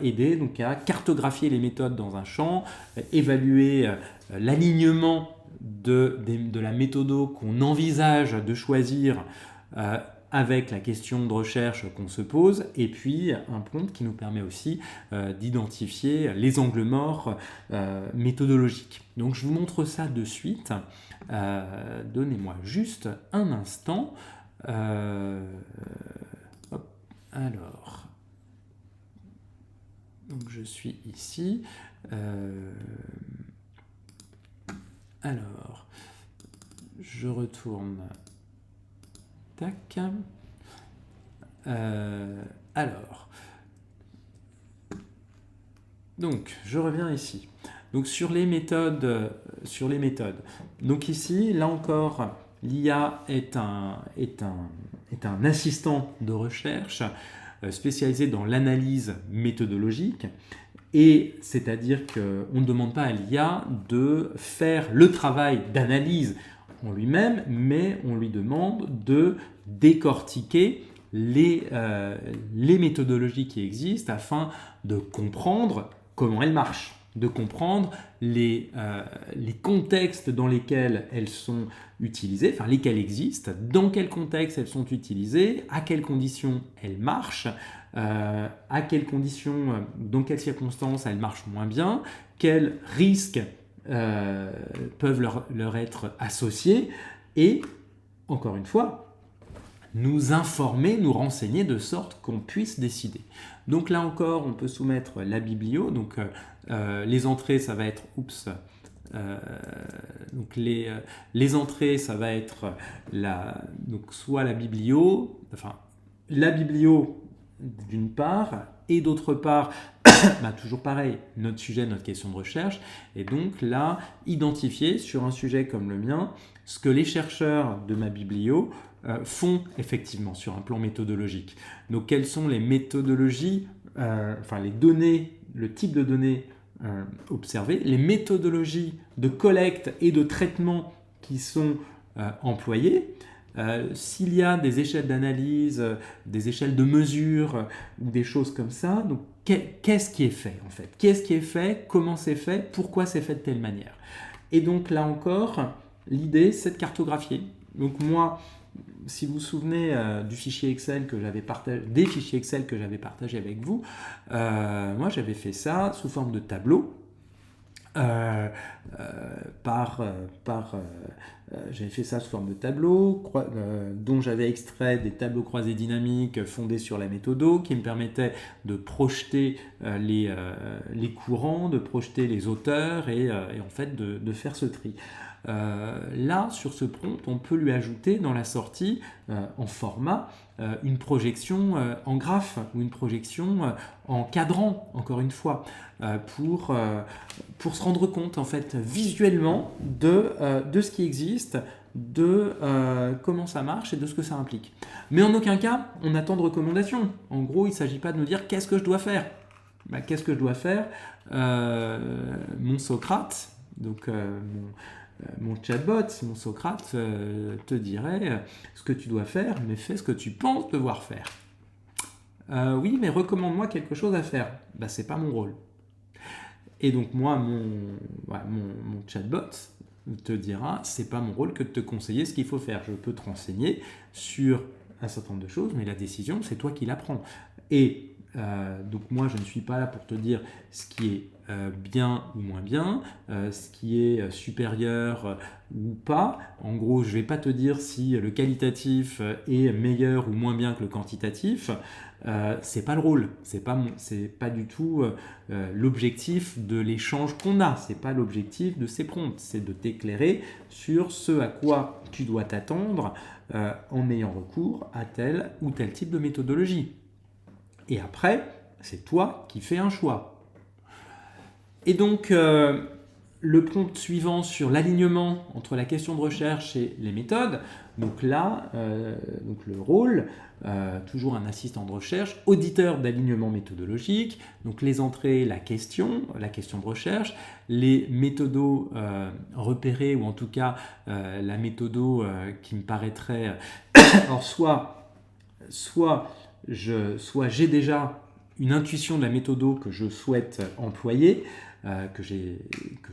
aider donc à cartographier les méthodes dans un champ, évaluer l'alignement de la méthode qu'on envisage de choisir avec la question de recherche qu'on se pose, et puis un prompt qui nous permet aussi d'identifier les angles morts méthodologiques. Donc je vous montre ça de suite. Donnez-moi juste un instant. Alors, donc je suis ici. Alors, je retourne. Tac. Alors, donc je reviens ici. Donc sur les méthodes. Donc ici, là encore, l'IA est un assistant de recherche spécialisé dans l'analyse méthodologique. Et c'est-à-dire qu'on ne demande pas à l'IA de faire le travail d'analyse en lui-même, mais on lui demande de décortiquer les méthodologies qui existent afin de comprendre comment elles marchent, de comprendre les contextes dans lesquels elles sont utilisées, enfin lesquels existent, dans quel contexte elles sont utilisées, à quelles conditions elles marchent, à quelles conditions, dans quelles circonstances elles marchent moins bien, quels risques peuvent leur être associés, et encore une fois, nous informer, nous renseigner de sorte qu'on puisse décider. Donc là encore, on peut soumettre la biblio. Donc les entrées, ça va être donc les entrées, ça va être donc soit la biblio d'une part, et d'autre part, toujours pareil, notre sujet, notre question de recherche, et donc là, identifier sur un sujet comme le mien, ce que les chercheurs de ma biblio font effectivement sur un plan méthodologique. Donc quelles sont les méthodologies, les données, le type de données observées, les méthodologies de collecte et de traitement qui sont employées, s'il y a des échelles d'analyse, des échelles de mesure ou des choses comme ça. Donc qu'est-ce qui est fait en fait? Qu'est-ce qui est fait? Comment c'est fait? Pourquoi c'est fait de telle manière? Et donc là encore, l'idée c'est de cartographier. Donc moi, si vous vous souvenez des fichiers Excel que j'avais partagés avec vous, moi j'avais fait ça sous forme de tableau. J'avais fait ça sous forme de tableau dont j'avais extrait des tableaux croisés dynamiques fondés sur la méthode qui me permettaient de projeter les courants, de projeter les auteurs et en fait de faire ce tri. Là, sur ce prompt, on peut lui ajouter dans la sortie en format une projection en graphe ou une projection en cadrant, encore une fois, pour se rendre compte en fait visuellement de ce qui existe, de comment ça marche et de ce que ça implique. Mais en aucun cas, on attend de recommandations. En gros, il ne s'agit pas de nous dire qu'est-ce que je dois faire. Qu'est-ce que je dois faire? Mon Socrate, donc mon chatbot, mon Socrate te dirait ce que tu dois faire, mais fais ce que tu penses devoir faire. Oui, mais recommande-moi quelque chose à faire. C'est pas mon rôle. Et donc moi, mon chatbot te dira, c'est pas mon rôle que de te conseiller ce qu'il faut faire. Je peux te renseigner sur un certain nombre de choses, mais la décision, c'est toi qui la prends. Et Donc moi, je ne suis pas là pour te dire ce qui est bien ou moins bien, ce qui est supérieur ou pas. En gros, je ne vais pas te dire si le qualitatif est meilleur ou moins bien que le quantitatif. C'est pas le rôle, c'est pas du tout l'objectif de l'échange qu'on a, c'est pas l'objectif de ces prompts, c'est de t'éclairer sur ce à quoi tu dois t'attendre en ayant recours à tel ou tel type de méthodologie. Et après, c'est toi qui fais un choix. Et donc, le prompt suivant sur l'alignement entre la question de recherche et les méthodes, donc là, donc le rôle, toujours un assistant de recherche, auditeur d'alignement méthodologique, donc les entrées, la question de recherche, les méthodos repérés, ou en tout cas la méthodo qui me paraîtrait... Alors soit j'ai déjà une intuition de la méthodo que je souhaite employer, que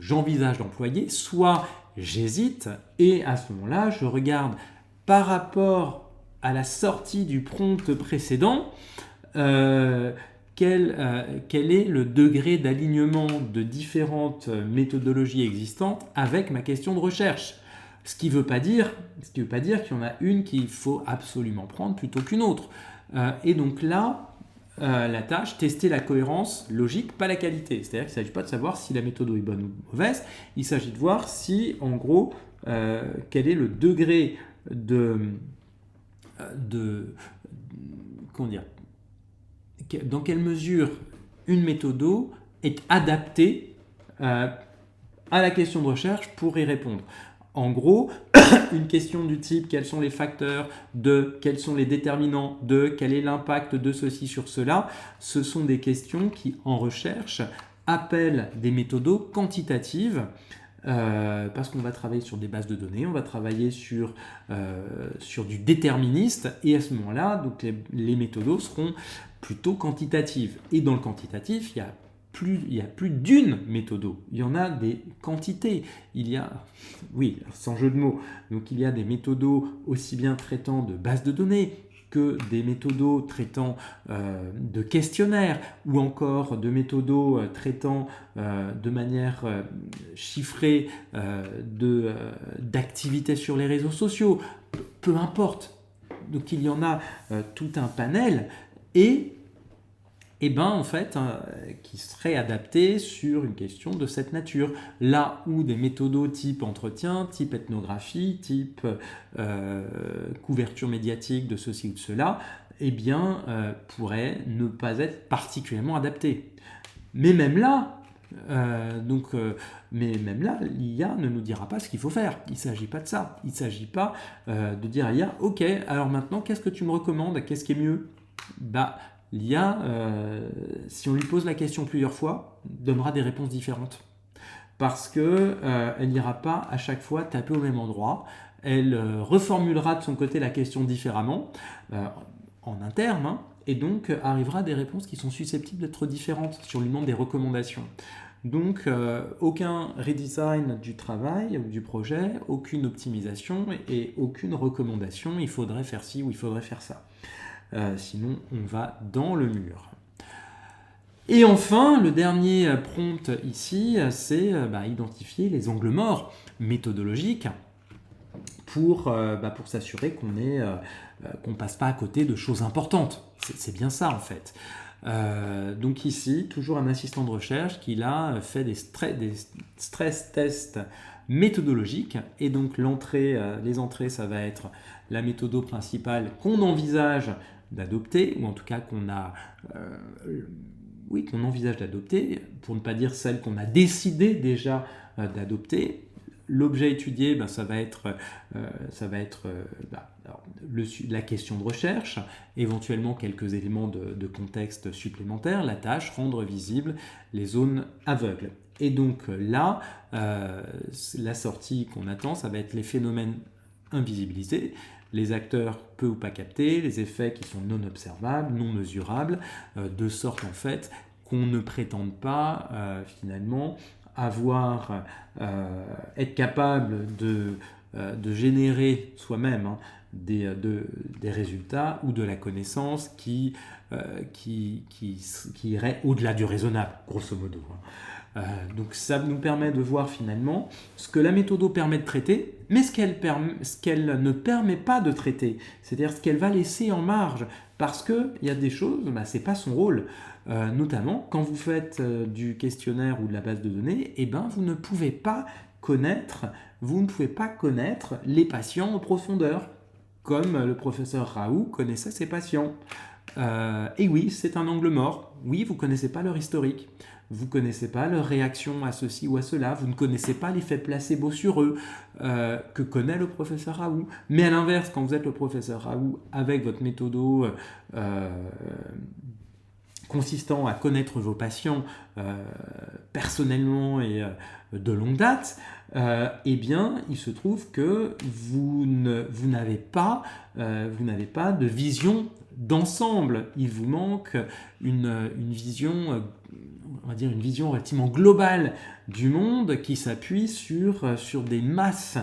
j'envisage d'employer, soit j'hésite et à ce moment-là, je regarde par rapport à la sortie du prompt précédent quel est le degré d'alignement de différentes méthodologies existantes avec ma question de recherche. Ce qui ne veut pas dire qu'il y en a une qu'il faut absolument prendre plutôt qu'une autre. Et donc là, la tâche, tester la cohérence logique, pas la qualité. C'est-à-dire qu'il ne s'agit pas de savoir si la méthode est bonne ou mauvaise, il s'agit de voir si, en gros, quel est le degré comment dire, dans quelle mesure une méthode est adaptée à la question de recherche pour y répondre. En gros, une question du type quels sont les facteurs de, quels sont les déterminants de, quel est l'impact de ceci sur cela, ce sont des questions qui, en recherche, appellent des méthodos quantitatives parce qu'on va travailler sur des bases de données, on va travailler sur du déterministe et à ce moment-là, donc les méthodos seront plutôt quantitatives. Et dans le quantitatif, il y a plus d'une méthodo, il y en a des quantités. Il y a, oui, sans jeu de mots, donc il y a des méthodos aussi bien traitant de bases de données que des méthodos traitant de questionnaires ou encore de traitant de manière chiffrée d'activités sur les réseaux sociaux. Peu importe. Donc il y en a tout un panel qui serait adapté sur une question de cette nature. Là où des méthodos type entretien, type ethnographie, type couverture médiatique de ceci ou de cela, pourraient ne pas être particulièrement adaptés. Mais même là, l'IA ne nous dira pas ce qu'il faut faire. Il ne s'agit pas de ça. Il ne s'agit pas de dire à l'IA, ok, alors maintenant, qu'est-ce que tu me recommandes? Qu'est-ce qui est mieux? L'IA, si on lui pose la question plusieurs fois, donnera des réponses différentes. Parce qu'elle n'ira pas à chaque fois taper au même endroit. Elle reformulera de son côté la question différemment, en interne, et donc arrivera à des réponses qui sont susceptibles d'être différentes si on lui demande des recommandations. Donc, aucun redesign du travail ou du projet, aucune optimisation et aucune recommandation. Il faudrait faire ci ou il faudrait faire ça. Sinon, on va dans le mur. Et enfin, le dernier prompt ici, c'est identifier les angles morts méthodologiques pour s'assurer qu'on ne passe pas à côté de choses importantes. C'est bien ça en fait. Donc ici, toujours un assistant de recherche qui a fait des stress tests méthodologiques. Et donc les entrées, ça va être la méthode principale qu'on envisage d'adopter, ou en tout cas qu'on envisage d'adopter, pour ne pas dire celle qu'on a décidé déjà d'adopter. L'objet étudié, ça va être la question de recherche, éventuellement quelques éléments de contexte supplémentaires, la tâche, rendre visibles les zones aveugles. Et donc là, la sortie qu'on attend, ça va être les phénomènes invisibilisés, les acteurs peu ou pas captés, les effets qui sont non observables, non mesurables, de sorte en fait qu'on ne prétende pas finalement être capable de de générer soi-même des résultats ou de la connaissance qui irait au-delà du raisonnable, grosso modo. Donc ça nous permet de voir finalement ce que la méthode permet de traiter, mais ce qu'elle ne permet pas de traiter, c'est-à-dire ce qu'elle va laisser en marge, parce qu'il y a des choses, ce n'est pas son rôle. Notamment quand vous faites du questionnaire ou de la base de données, vous ne pouvez pas connaître les patients en profondeur, comme le professeur Raoult connaissait ses patients. Et oui, c'est un angle mort. Oui, vous ne connaissez pas leur historique. Vous ne connaissez pas leur réaction à ceci ou à cela. Vous ne connaissez pas l'effet placebo sur eux que connaît le professeur Raoult. Mais à l'inverse, quand vous êtes le professeur Raoult avec votre méthodo consistant à connaître vos patients personnellement et de longue date, il se trouve que vous n'avez pas de vision d'ensemble. Il vous manque une vision, on va dire une vision relativement globale du monde qui s'appuie sur des masses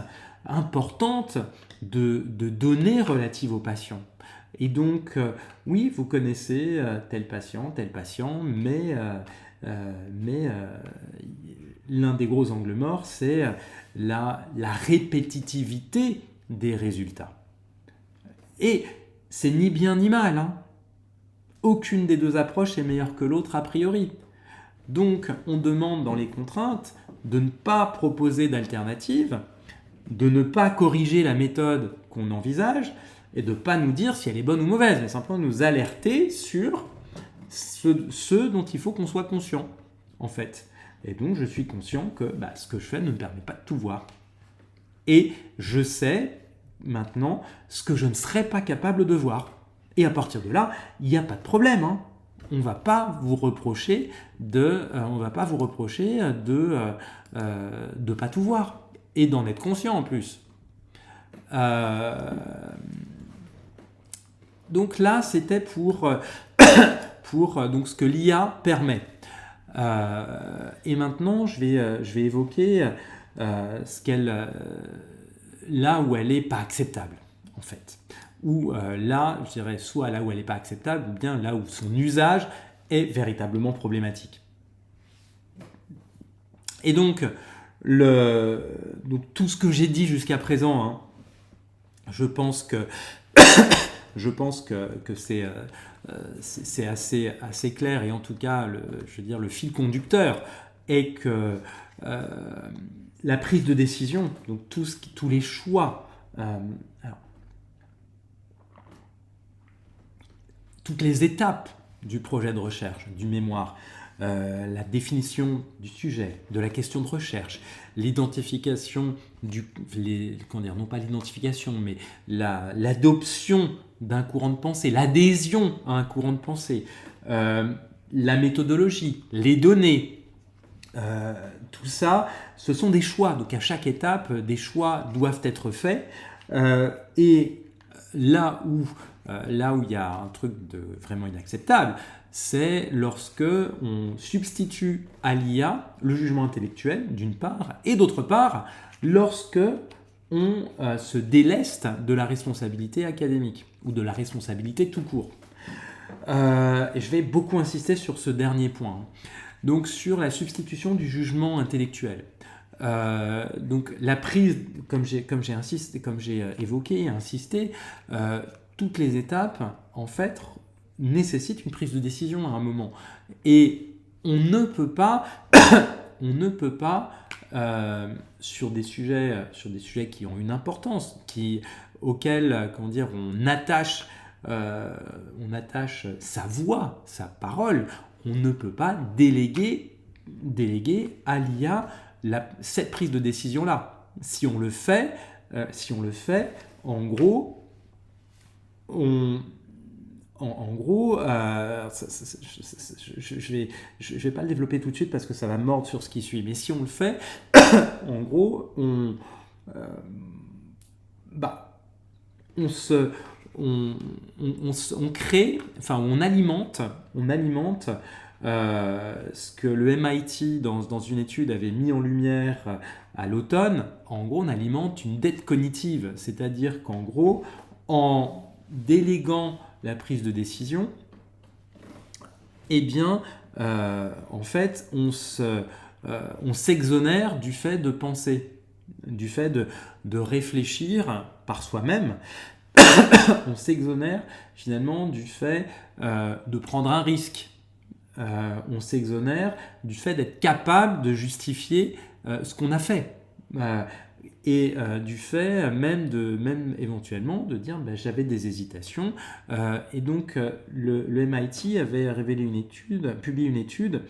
importantes de données relatives aux patients. Et donc, oui, vous connaissez tel patient, mais l'un des gros angles morts, c'est la répétitivité des résultats. Et c'est ni bien ni mal. Aucune des deux approches est meilleure que l'autre a priori. Donc, on demande dans les contraintes de ne pas proposer d'alternative, de ne pas corriger la méthode qu'on envisage, et de ne pas nous dire si elle est bonne ou mauvaise, mais simplement nous alerter sur ce dont il faut qu'on soit conscient, en fait. Et donc, je suis conscient que ce que je fais ne me permet pas de tout voir. Et je sais maintenant ce que je ne serais pas capable de voir. Et à partir de là, il n'y a pas de problème. On ne va pas vous reprocher de pas tout voir. Et d'en être conscient en plus. Donc là, c'était pour donc ce que l'IA permet. Et maintenant, je vais évoquer là où elle n'est pas acceptable, en fait. Ou là, je dirais, soit là où elle n'est pas acceptable, ou bien là où son usage est véritablement problématique. Et donc tout ce que j'ai dit jusqu'à présent, je pense que c'est assez clair, et en tout cas, le fil conducteur est que la prise de décision, donc tous les choix, toutes les étapes du projet de recherche, du mémoire, la définition du sujet, de la question de recherche, l'identification non pas l'identification, mais l'adoption d'un courant de pensée, l'adhésion à un courant de pensée, la méthodologie, les données, tout ça, ce sont des choix. Donc à chaque étape, des choix doivent être faits. Et là où il y a un truc de vraiment inacceptable, c'est lorsque on substitue à l'IA le jugement intellectuel, d'une part, et d'autre part, lorsque on se déleste de la responsabilité académique, ou de la responsabilité tout court. Et je vais beaucoup insister sur ce dernier point. Donc sur la substitution du jugement intellectuel. Donc la prise, comme j'ai évoqué et insisté, toutes les étapes, en fait, nécessitent une prise de décision à un moment. Et on ne peut pas, sur des sujets qui ont une importance, auxquels on attache sa voix, sa parole, on ne peut pas déléguer à l'IA cette prise de décision-là. Si on le fait, en gros, je vais pas le développer tout de suite parce que ça va mordre sur ce qui suit, mais si on le fait, en gros, on crée, enfin on alimente ce que le MIT, dans une étude, avait mis en lumière à l'automne, en gros, on alimente une dette cognitive. C'est-à-dire qu'en gros, en déléguant la prise de décision, eh bien, en fait, on s'exonère du fait de penser, du fait de réfléchir par soi-même. On s'exonère finalement du fait de prendre un risque. On s'exonère du fait d'être capable de justifier ce qu'on a fait. Et du fait même éventuellement de dire j'avais des hésitations. Et donc le MIT avait publié une étude,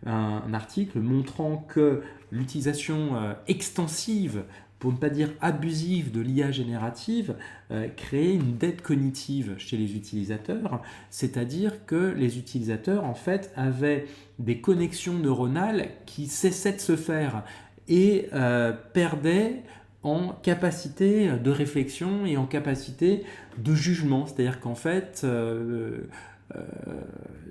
un article montrant que l'utilisation extensive, pour ne pas dire abusive, de l'IA générative créait une dette cognitive chez les utilisateurs, c'est-à-dire que les utilisateurs en fait avaient des connexions neuronales qui cessaient de se faire et perdaient en capacité de réflexion et en capacité de jugement. C'est-à-dire qu'en fait,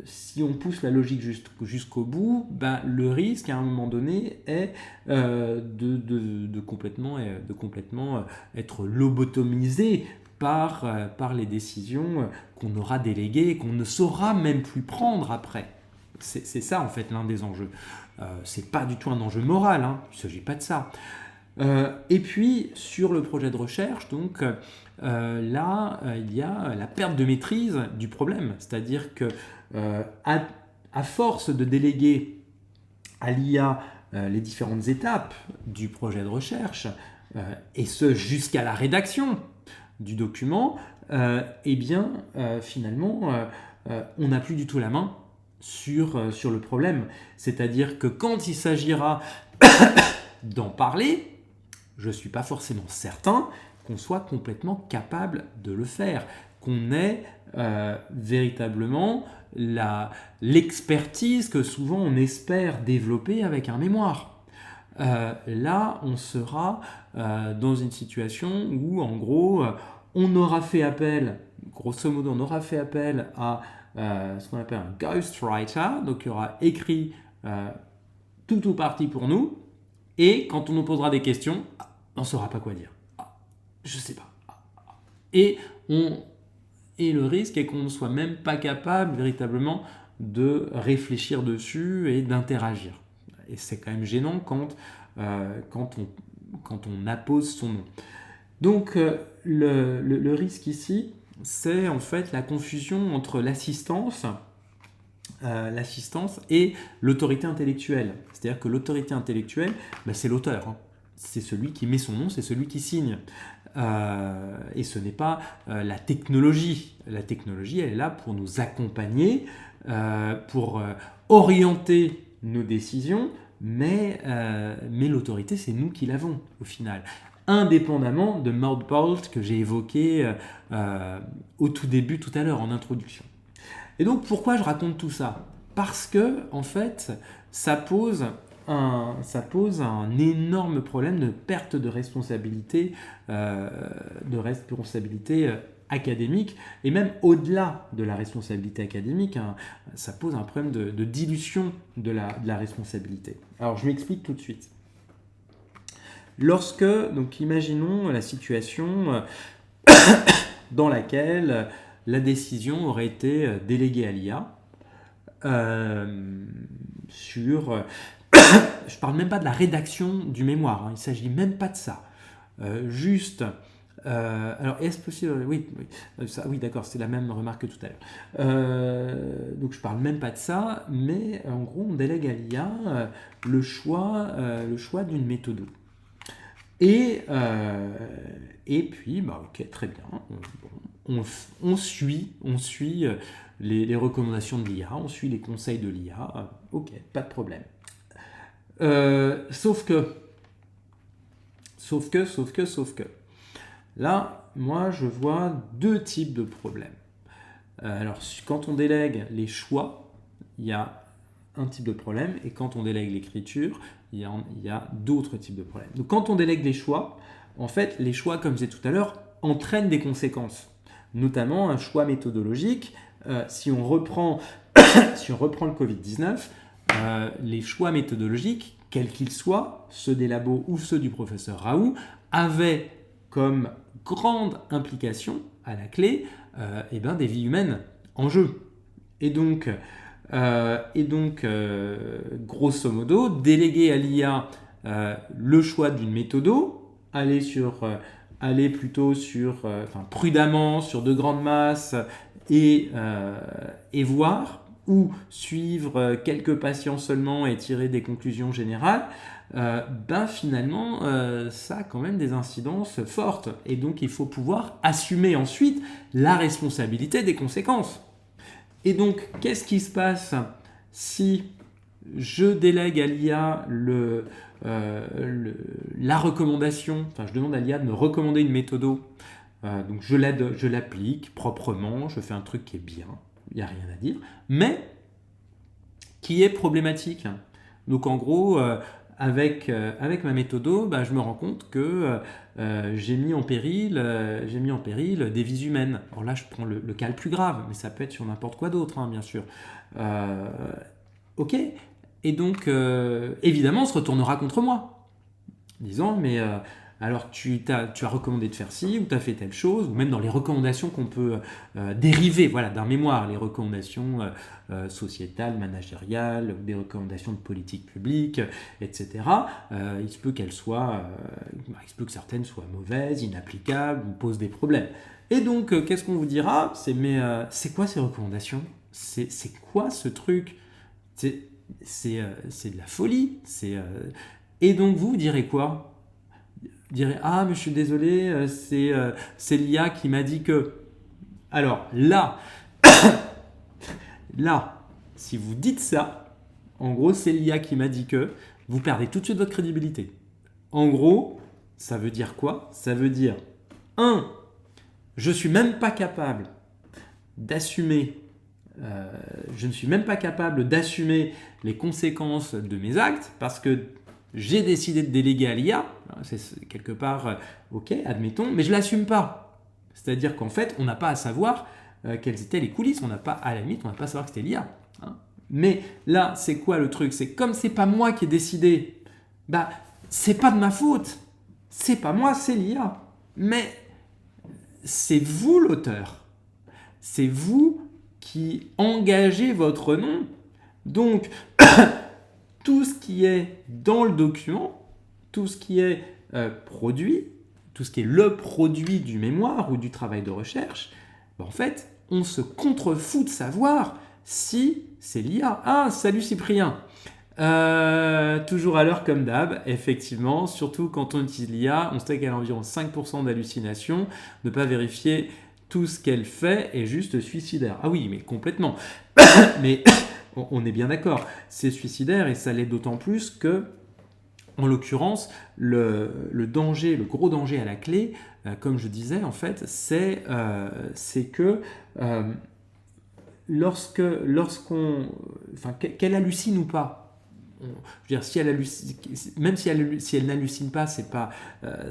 si on pousse la logique jusqu'au bout, le risque à un moment donné est de complètement être lobotomisé par les décisions qu'on aura déléguées et qu'on ne saura même plus prendre après. C'est ça en fait l'un des enjeux. C'est pas du tout un enjeu moral, hein. Il ne s'agit pas de ça. Et puis sur le projet de recherche, donc là il y a la perte de maîtrise du problème, c'est-à-dire que à force de déléguer à l'IA les différentes étapes du projet de recherche, et ce jusqu'à la rédaction du document, eh bien finalement on n'a plus du tout la main sur le problème. C'est-à-dire que quand il s'agira d'en parler, je ne suis pas forcément certain qu'on soit complètement capable de le faire, qu'on ait véritablement l'expertise que souvent on espère développer avec un mémoire. Là, on sera dans une situation où, en gros, on aura fait appel, grosso modo, on aura fait appel à ce qu'on appelle un ghostwriter, donc il aura écrit tout ou partie pour nous, et quand on nous posera des questions, on ne saura pas quoi dire. Je ne sais pas. Et le risque est qu'on ne soit même pas capable véritablement de réfléchir dessus et d'interagir. Et c'est quand même gênant quand on appose son nom. Donc le risque ici, c'est en fait la confusion entre l'assistance et l'autorité intellectuelle. C'est-à-dire que l'autorité intellectuelle, c'est l'auteur. Hein. C'est celui qui met son nom, c'est celui qui signe. Et ce n'est pas la technologie. La technologie, elle est là pour nous accompagner, pour orienter nos décisions, mais l'autorité, c'est nous qui l'avons au final. Indépendamment de Mouthbolt que j'ai évoqué au tout début, tout à l'heure, en introduction. Et donc, pourquoi je raconte tout ça ? Parce que, en fait, ça pose un énorme problème de perte de responsabilité, académique, et même au-delà de la responsabilité académique, hein, ça pose un problème de dilution de la responsabilité. Alors, je m'explique tout de suite. Donc imaginons la situation dans laquelle la décision aurait été déléguée à l'IA sur... Je ne parle même pas de la rédaction du mémoire, hein, il ne s'agit même pas de ça. Alors, est-ce possible ? Oui, d'accord, c'est la même remarque que tout à l'heure. Donc, je ne parle même pas de ça, mais en gros, on délègue à l'IA le choix d'une méthode. Et puis, ok, très bien, on suit les recommandations de l'IA, on suit les conseils de l'IA, ok, pas de problème. Sauf que, là, moi, je vois deux types de problèmes. Alors, quand on délègue les choix, il y a un type de problème, et quand on délègue l'écriture, il y a d'autres types de problèmes. Donc, quand on délègue les choix, en fait, les choix, comme je disais tout à l'heure, entraînent des conséquences, notamment un choix méthodologique. Si on reprend si on reprend le Covid-19, les choix méthodologiques, quels qu'ils soient, ceux des labos ou ceux du professeur Raoult, avaient comme grande implication à la clé des vies humaines en jeu. Et donc, grosso modo, déléguer à l'IA le choix d'une méthodo, aller plutôt prudemment sur de grandes masses et voir, ou suivre quelques patients seulement et tirer des conclusions générales, finalement, ça a quand même des incidences fortes. Et donc, il faut pouvoir assumer ensuite la responsabilité des conséquences. Et donc, qu'est-ce qui se passe si je délègue à l'IA la recommandation, je demande à l'IA de me recommander une méthode, donc je l'applique proprement, je fais un truc qui est bien, il n'y a rien à dire, mais qui est problématique. Donc en gros, avec ma méthode, je me rends compte que j'ai mis en péril des vies humaines. Alors là, je prends le cas le plus grave, mais ça peut être sur n'importe quoi d'autre, hein, bien sûr. Ok. Et donc, évidemment, on se retournera contre moi, disant, mais alors tu as recommandé de faire ci, ou tu as fait telle chose, ou même dans les recommandations qu'on peut dériver d'un mémoire, les recommandations sociétales, managériales, ou des recommandations de politique publique, etc. Il se peut il se peut que certaines soient mauvaises, inapplicables, ou posent des problèmes. Et donc, qu'est-ce qu'on vous dira ? C'est quoi ces recommandations ? C'est quoi ce truc ? C'est de la folie. Et donc, vous direz quoi ? Vous direz, ah, mais je suis désolé, c'est l'IA qui m'a dit que... Alors, là, si vous dites ça, en gros, c'est l'IA qui m'a dit que, vous perdez tout de suite votre crédibilité. En gros, ça veut dire quoi ? Ça veut dire, je ne suis même pas capable d'assumer les conséquences de mes actes parce que j'ai décidé de déléguer à l'IA. C'est quelque part, ok, admettons, mais je ne l'assume pas. C'est-à-dire qu'en fait, on n'a pas à savoir quelles étaient les coulisses, on n'a pas, à la limite, on n'a pas à savoir que c'était l'IA. Hein. Mais là, c'est quoi le truc ? C'est comme c'est pas moi qui ai décidé, c'est pas de ma faute. C'est pas moi, c'est l'IA. Mais c'est vous l'auteur. C'est vous qui engagez votre nom. Donc, tout ce qui est dans le document, tout ce qui est produit, tout ce qui est le produit du mémoire ou du travail de recherche, en fait, on se contrefout de savoir si c'est l'IA. Ah, salut Cyprien. Toujours à l'heure comme d'hab, effectivement, surtout quand on utilise l'IA, on sait qu'elle a environ 5% d'hallucination. Ne pas vérifier tout ce qu'elle fait est juste suicidaire. Ah oui, mais complètement. Mais on est bien d'accord, c'est suicidaire et ça l'est d'autant plus que, en l'occurrence, le gros danger à la clé, comme je disais, en fait, c'est que qu'elle hallucine ou pas, je veux dire, même si elle n'hallucine pas,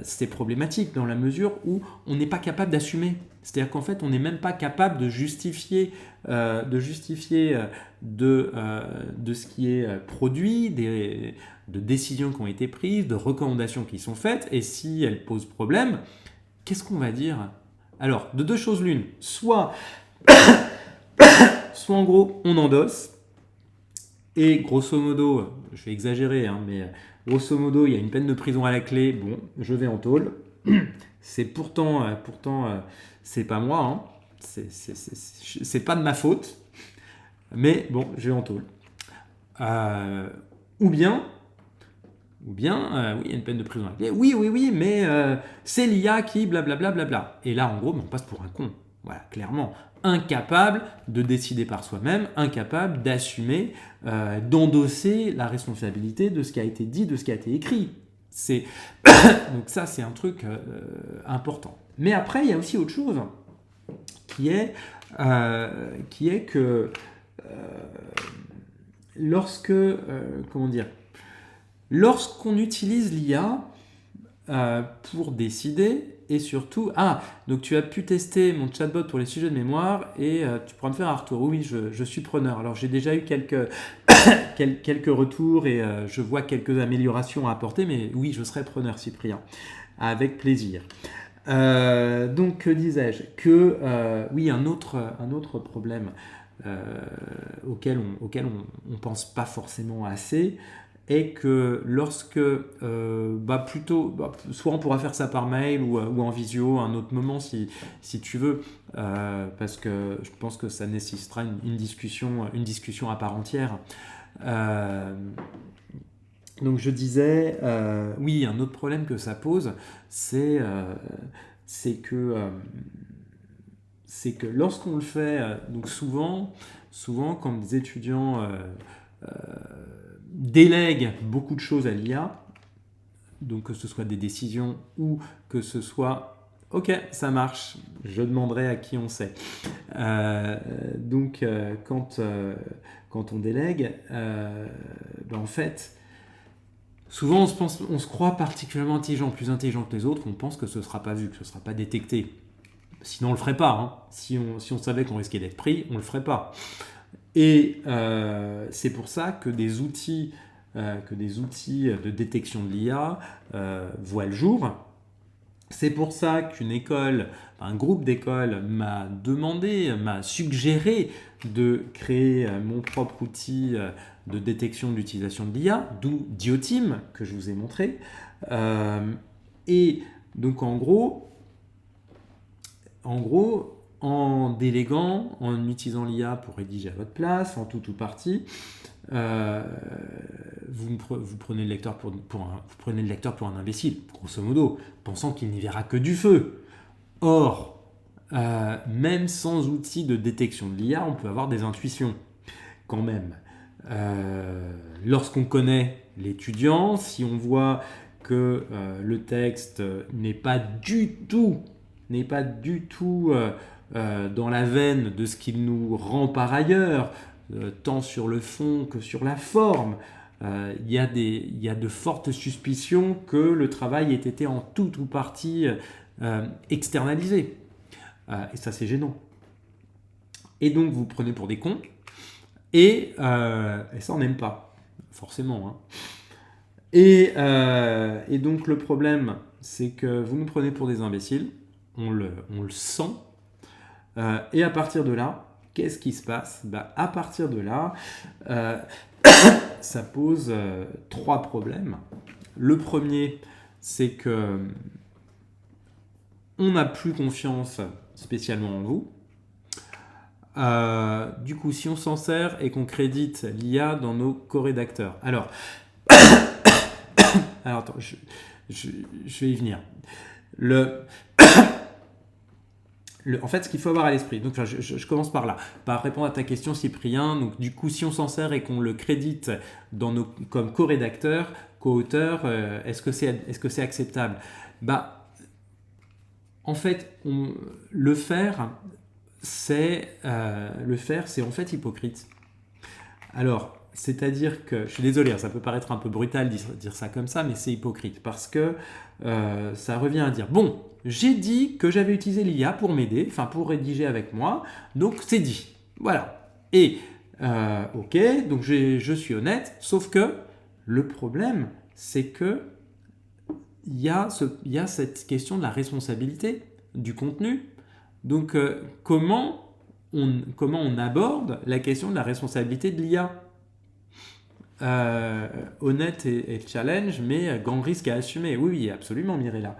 c'est problématique dans la mesure où on n'est pas capable d'assumer. C'est-à-dire qu'en fait, on n'est même pas capable de justifier de ce qui est produit, de décisions qui ont été prises, de recommandations qui sont faites. Et si elles posent problème, qu'est-ce qu'on va dire ? Alors, de deux choses l'une. Soit en gros, on endosse. Et grosso modo, je vais exagérer, mais grosso modo, il y a une peine de prison à la clé. Bon, je vais en tôle. C'est pourtant, c'est pas moi. Hein. C'est pas de ma faute. Mais bon, je vais en tôle. Ou bien, oui, il y a une peine de prison à la clé. Oui, mais c'est l'IA qui blablabla. Bla, bla, bla. Et là, en gros, on passe pour un con. Voilà, clairement. Incapable de décider par soi-même, incapable d'assumer, d'endosser la responsabilité de ce qui a été dit, de ce qui a été écrit. Donc ça, c'est un truc important. Mais après, il y a aussi autre chose qui est que lorsqu'on utilise l'IA pour décider, et surtout, donc tu as pu tester mon chatbot pour les sujets de mémoire et tu pourras me faire un retour. Oui, je suis preneur. Alors j'ai déjà eu quelques retours et je vois quelques améliorations à apporter, mais oui, je serai preneur, Cyprien, avec plaisir. Donc que disais-je que oui, un autre problème auquel on pense pas forcément assez est que lorsque soit on pourra faire ça par mail ou en visio à un autre moment si tu veux, parce que je pense que ça nécessitera une discussion à part entière. Donc je disais, oui, un autre problème que ça pose, c'est que lorsqu'on le fait, donc souvent quand des étudiants délèguent beaucoup de choses à l'IA, donc que ce soit des décisions ou que ce soit ok, ça marche, je demanderai à qui on sait. Donc quand on délègue, en fait, souvent on se croit particulièrement intelligent, plus intelligent que les autres, on pense que ce ne sera pas vu, que ce ne sera pas détecté. Sinon on ne le ferait pas. Hein. Si on savait qu'on risquait d'être pris, on ne le ferait pas. Et c'est pour ça que des outils de détection de l'IA voient le jour. C'est pour ça un groupe d'écoles m'a suggéré de créer mon propre outil de détection de l'utilisation de l'IA, d'où Dioteam, que je vous ai montré. Et donc en gros, en déléguant, en utilisant l'IA pour rédiger à votre place, en tout ou partie, vous prenez le lecteur pour un imbécile, grosso modo, pensant qu'il n'y verra que du feu. Or, même sans outil de détection de l'IA, on peut avoir des intuitions, quand même. Lorsqu'on connaît l'étudiant, si on voit que le texte n'est pas du tout dans la veine de ce qu'il nous rend par ailleurs, tant sur le fond que sur la forme, il y a de fortes suspicions que le travail ait été en tout ou partie externalisé. Et ça, c'est gênant. Et donc, vous prenez pour des cons, et ça, on n'aime pas, forcément. Hein. Et donc, le problème, c'est que vous nous prenez pour des imbéciles, on le sent, et à partir de là, qu'est-ce qui se passe ? À partir de là, ça pose 3 problèmes. Le premier, c'est que on n'a plus confiance spécialement en vous. Du coup, si on s'en sert et qu'on crédite l'IA dans nos co-rédacteurs. Alors attends, je vais y venir. En fait, ce qu'il faut avoir à l'esprit, donc je commence par là, par répondre à ta question, Cyprien. Donc, du coup, si on s'en sert et qu'on le crédite comme co-rédacteur, co-auteur, est-ce que c'est acceptable ? En fait, le faire, c'est en fait hypocrite. Alors, c'est-à-dire que, je suis désolé, ça peut paraître un peu brutal de dire ça comme ça, mais c'est hypocrite parce que ça revient à dire, bon, j'ai dit que j'avais utilisé l'IA pour m'aider, enfin pour rédiger avec moi, donc c'est dit. Voilà. Et, ok, donc je suis honnête, sauf que le problème, c'est que il y a cette question de la responsabilité du contenu. Donc, comment on aborde la question de la responsabilité de l'IA ? Honnête et challenge, mais grand risque à assumer. Oui, absolument, Mirella.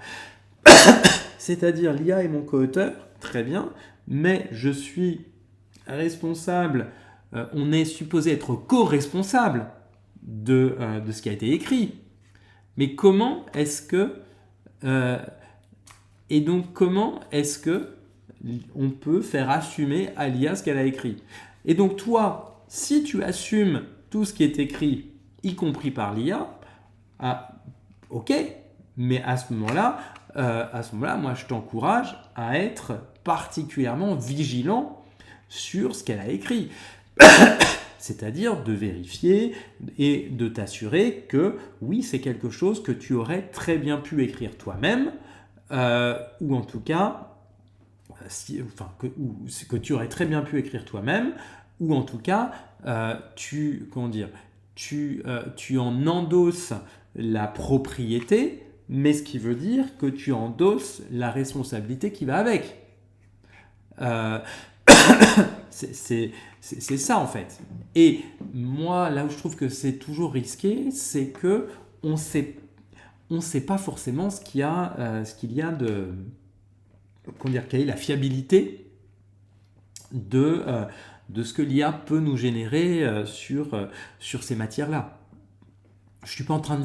C'est-à-dire, l'IA est mon co-auteur, très bien, mais je suis responsable, on est supposé être co-responsable de ce qui a été écrit. Mais comment est-ce que on peut faire assumer à l'IA ce qu'elle a écrit ? Et donc toi, si tu assumes tout ce qui est écrit, y compris par l'IA, ok, mais à ce moment-là, moi je t'encourage à être particulièrement vigilant sur ce qu'elle a écrit. C'est-à-dire de vérifier et de t'assurer que oui, c'est quelque chose que tu aurais très bien pu écrire toi-même ou en tout cas, que tu aurais très bien pu écrire toi-même, ou en tout cas, tu en endosses la propriété, mais ce qui veut dire que tu endosses la responsabilité qui va avec. C'est ça en fait. Et moi, là où je trouve que c'est toujours risqué, c'est que on sait pas forcément ce qu'il y a de, quelle est la fiabilité de ce que l'IA peut nous générer sur ces matières-là. Je ne suis pas en train de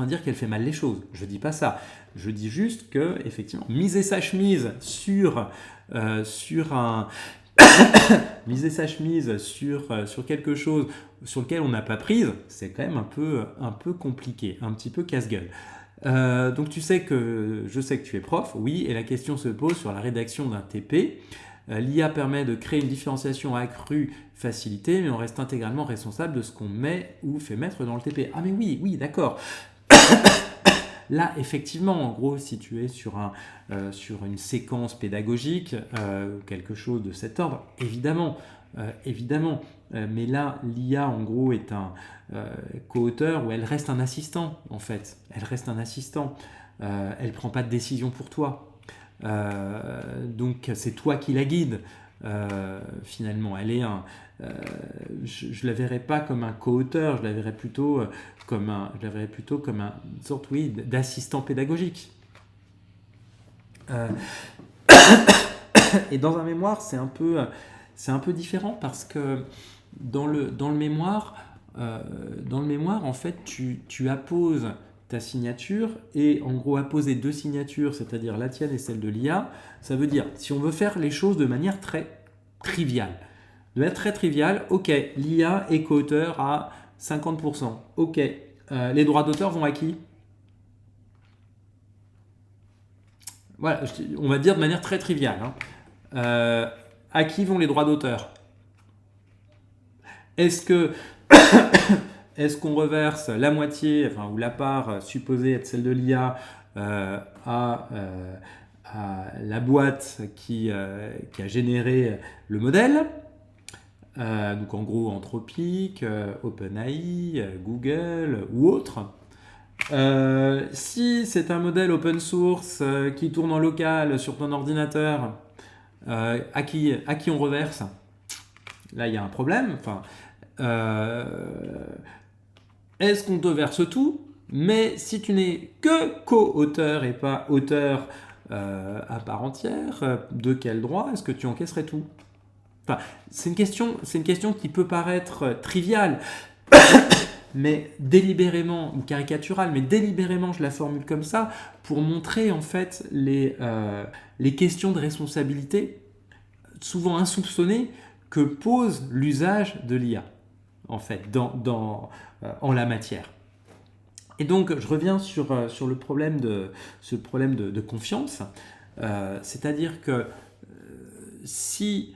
dire qu'elle fait mal les choses. Je dis pas ça. Je dis juste que, effectivement, miser sa chemise sur quelque chose sur lequel on n'a pas prise, c'est quand même un peu compliqué, un petit peu casse-gueule. Donc je sais que tu es prof, oui, et la question se pose sur la rédaction d'un TP. L'IA permet de créer une différenciation accrue, facilitée, mais on reste intégralement responsable de ce qu'on met ou fait mettre dans le TP. Ah mais oui, d'accord. Là, effectivement, en gros, si tu es sur une séquence pédagogique, quelque chose de cet ordre, évidemment. Mais là, l'IA, en gros, est un co-auteur où elle reste un assistant, en fait. Elle reste un assistant. Elle ne prend pas de décision pour toi. Donc, c'est toi qui la guide. Finalement, elle est je la verrais pas comme un co-auteur, je la verrais plutôt comme une sorte, oui, d'assistant pédagogique. Et dans un mémoire, c'est un peu différent parce que dans le mémoire, en fait, tu apposes ta signature et en gros apposer deux signatures, c'est-à-dire la tienne et celle de l'IA, ça veut dire si on veut faire les choses de manière très triviale. De manière très triviale, ok, l'IA est co-auteur à 50%. Ok, les droits d'auteur vont à qui? Voilà, on va dire de manière très triviale. À qui vont les droits d'auteur? Est-ce qu'on reverse la moitié, ou la part supposée être celle de l'IA à la boîte qui a généré le modèle? Donc en gros Anthropic, OpenAI, Google ou autre. Si c'est un modèle open source qui tourne en local sur ton ordinateur, à qui on reverse? Là il y a un problème. Est-ce qu'on te verse tout? Mais si tu n'es que co-auteur et pas auteur à part entière, de quel droit est-ce que tu encaisserais tout? C'est une question qui peut paraître triviale, mais délibérément, ou caricaturale, mais délibérément je la formule comme ça pour montrer en fait les questions de responsabilité souvent insoupçonnées que pose l'usage de l'IA en fait en la matière. Et donc je reviens sur le problème de confiance, c'est-à-dire que si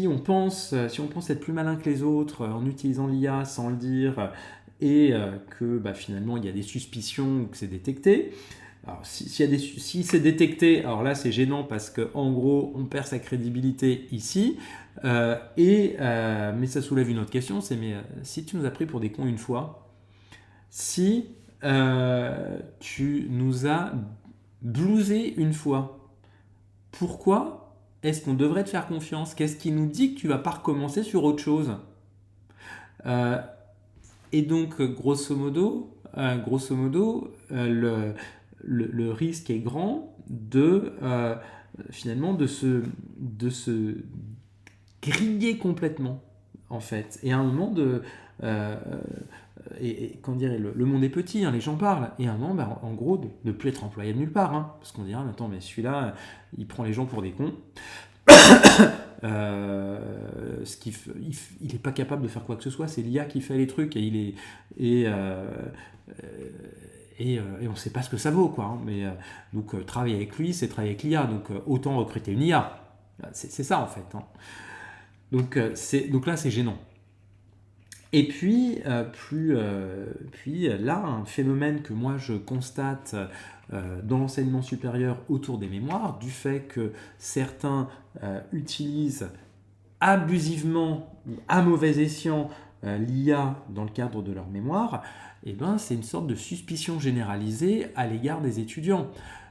on pense être plus malin que les autres en utilisant l'IA sans le dire et que finalement il y a des suspicions ou que c'est détecté. Alors, si c'est détecté, alors là c'est gênant parce qu'en gros on perd sa crédibilité ici mais ça soulève une autre question, c'est si tu nous as pris pour des cons une fois, si tu nous as blousé une fois, pourquoi est-ce qu'on devrait te faire confiance? Qu'est-ce qui nous dit que tu ne vas pas recommencer sur autre chose? Et donc, grosso modo, le risque est grand finalement de se griller complètement, en fait. Et à un moment le monde est petit, les gens parlent, et à un moment, en gros, de ne plus être employé de nulle part, parce qu'on dira, attends, mais celui-là, il prend les gens pour des cons. Il n'est pas capable de faire quoi que ce soit, c'est l'IA qui fait les trucs, et on ne sait pas ce que ça vaut, quoi. Donc travailler avec lui, c'est travailler avec l'IA, donc autant recruter une IA. C'est ça, en fait. Donc là, c'est gênant. Et puis, puis là, un phénomène que moi je constate dans l'enseignement supérieur autour des mémoires, du fait que certains utilisent abusivement ou à mauvais escient l'IA dans le cadre de leur mémoire, eh ben, c'est une sorte de suspicion généralisée à l'égard des étudiants,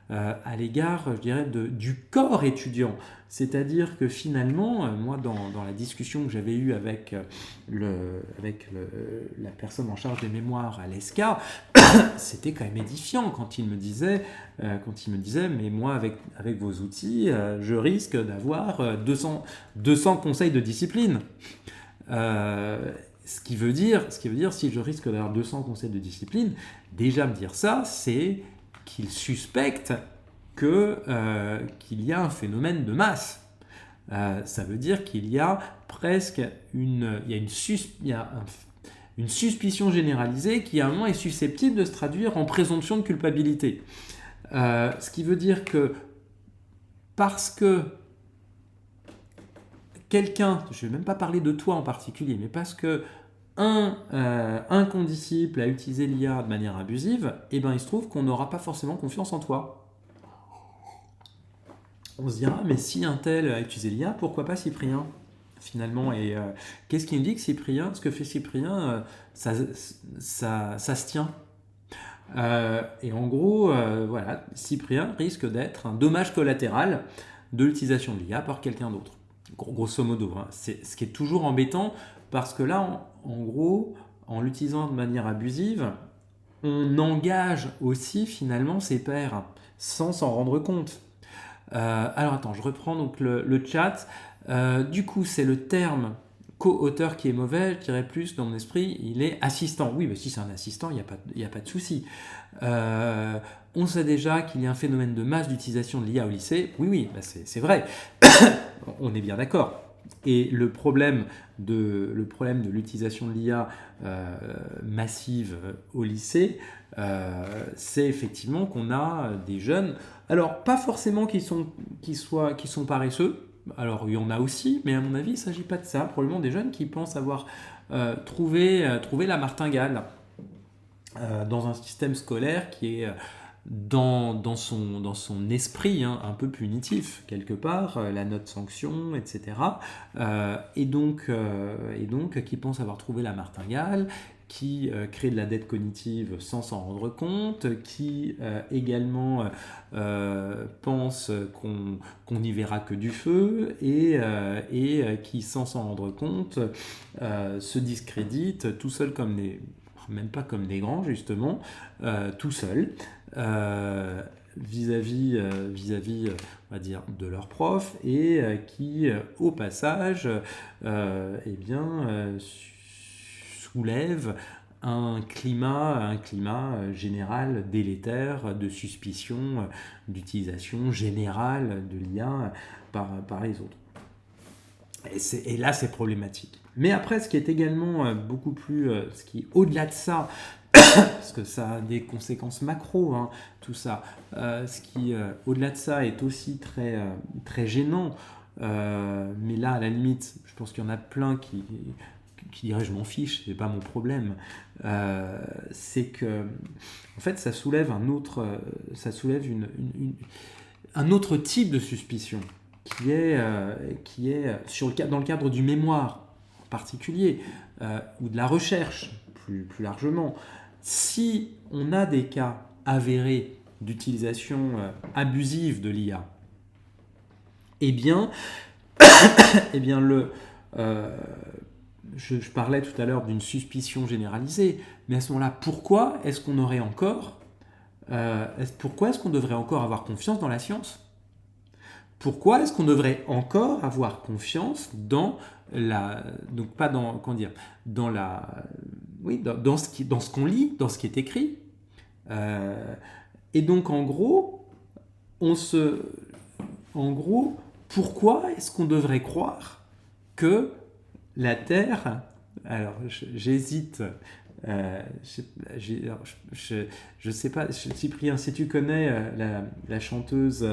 à l'égard, je dirais, du corps étudiant. C'est-à-dire que finalement, moi, dans la discussion que j'avais eue avec, la personne en charge des mémoires à l'ESCA, c'était quand même édifiant quand il me disait, mais moi, avec vos outils, je risque d'avoir 200 conseils de discipline. Ce qui veut dire, si je risque d'avoir 200 conseils de discipline, déjà me dire ça, c'est qu'il suspecte qu'il y a un phénomène de masse. Ça veut dire qu'il y a presque une suspicion généralisée qui à un moment est susceptible de se traduire en présomption de culpabilité. Ce qui veut dire que parce que quelqu'un, je ne vais même pas parler de toi en particulier, mais parce que un condisciple a utilisé l'IA de manière abusive, eh ben, il se trouve qu'on n'aura pas forcément confiance en toi. On se dira, mais si un tel a utilisé l'IA, pourquoi pas Cyprien finalement? Et qu'est-ce qui nous dit que Cyprien, ce que fait Cyprien, ça se tient? Et en gros, voilà, Cyprien risque d'être un dommage collatéral de l'utilisation de l'IA par quelqu'un d'autre. Grosso modo, hein. C'est ce qui est toujours embêtant parce que là, en gros, en l'utilisant de manière abusive, on engage aussi finalement ses pairs sans s'en rendre compte. Alors attends, je reprends donc le chat. Du coup, c'est le terme co-auteur qui est mauvais, je dirais plus dans mon esprit, il est assistant. Oui, mais si c'est un assistant, il n'y a pas de souci. On sait déjà qu'il y a un phénomène de masse d'utilisation de l'IA au lycée. Oui, bah c'est vrai. On est bien d'accord. Et le problème de l'utilisation de l'IA massive au lycée, c'est effectivement qu'on a des jeunes, alors pas forcément qui sont paresseux, alors il y en a aussi, mais à mon avis il ne s'agit pas de ça, probablement des jeunes qui pensent avoir trouvé la martingale dans un système scolaire qui est dans son esprit un peu punitif, quelque part, la note sanction, etc. Et donc, qui pense avoir trouvé la martingale, qui crée de la dette cognitive sans s'en rendre compte, qui également pense qu'on n'y verra que du feu, et qui, sans s'en rendre compte, se discrédite tout seul même pas comme des grands justement, tout seul, vis-à-vis, on va dire, de leurs profs, et qui, au passage, eh bien, soulève un climat général délétère de suspicion d'utilisation générale de l'IA par les autres. Et là, c'est problématique. Mais après, ce qui est également beaucoup plus, ce qui est au-delà de ça, parce que ça a des conséquences macro, hein, tout ça, ce qui, au-delà de ça, est aussi très, très gênant, mais là, à la limite, je pense qu'il y en a plein qui diraient je m'en fiche, c'est pas mon problème, c'est que, en fait, ça soulève un autre type de suspicion, qui est dans le cadre du mémoire en particulier, ou de la recherche plus largement. Si on a des cas avérés d'utilisation abusive de l'IA, eh bien, je parlais tout à l'heure d'une suspicion généralisée, mais à ce moment-là, pourquoi est-ce qu'on aurait encore, pourquoi est-ce qu'on devrait encore avoir confiance dans la science ? Pourquoi est-ce qu'on devrait encore avoir confiance dans donc pas dans, comment dire, dans ce qu'on lit, dans ce qui est écrit, et donc en gros, pourquoi est-ce qu'on devrait croire que la Terre, alors j'hésite, je sais pas, Cyprien, si tu connais la chanteuse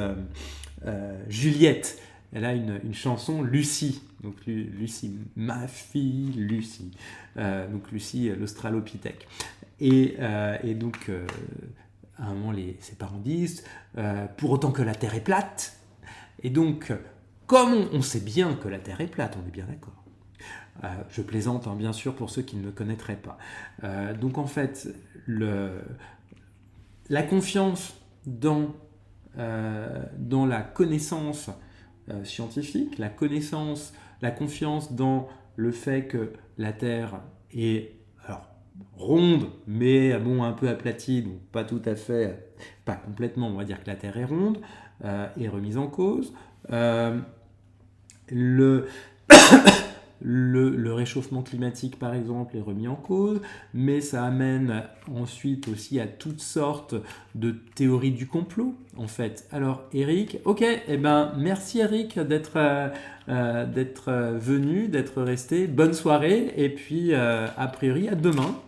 Juliette, elle a une chanson Lucie. Donc Lucie, ma fille Lucie. Donc Lucie, l'Australopithèque. Et donc, à un moment, ses parents disent pour autant que la Terre est plate. Et donc, comme on sait bien que la Terre est plate, on est bien d'accord. Je plaisante, hein, bien sûr, pour ceux qui ne me connaîtraient pas. Donc, en fait, la confiance dans la connaissance scientifique, la confiance dans le fait que la Terre est ronde, mais bon, un peu aplatie, donc pas tout à fait, pas complètement, on va dire que la Terre est ronde, est remise en cause. Le réchauffement climatique, par exemple, est remis en cause, mais ça amène ensuite aussi à toutes sortes de théories du complot, en fait. Alors, Eric, ok, merci Eric d'être venu, d'être resté. Bonne soirée, et puis, a priori, à demain.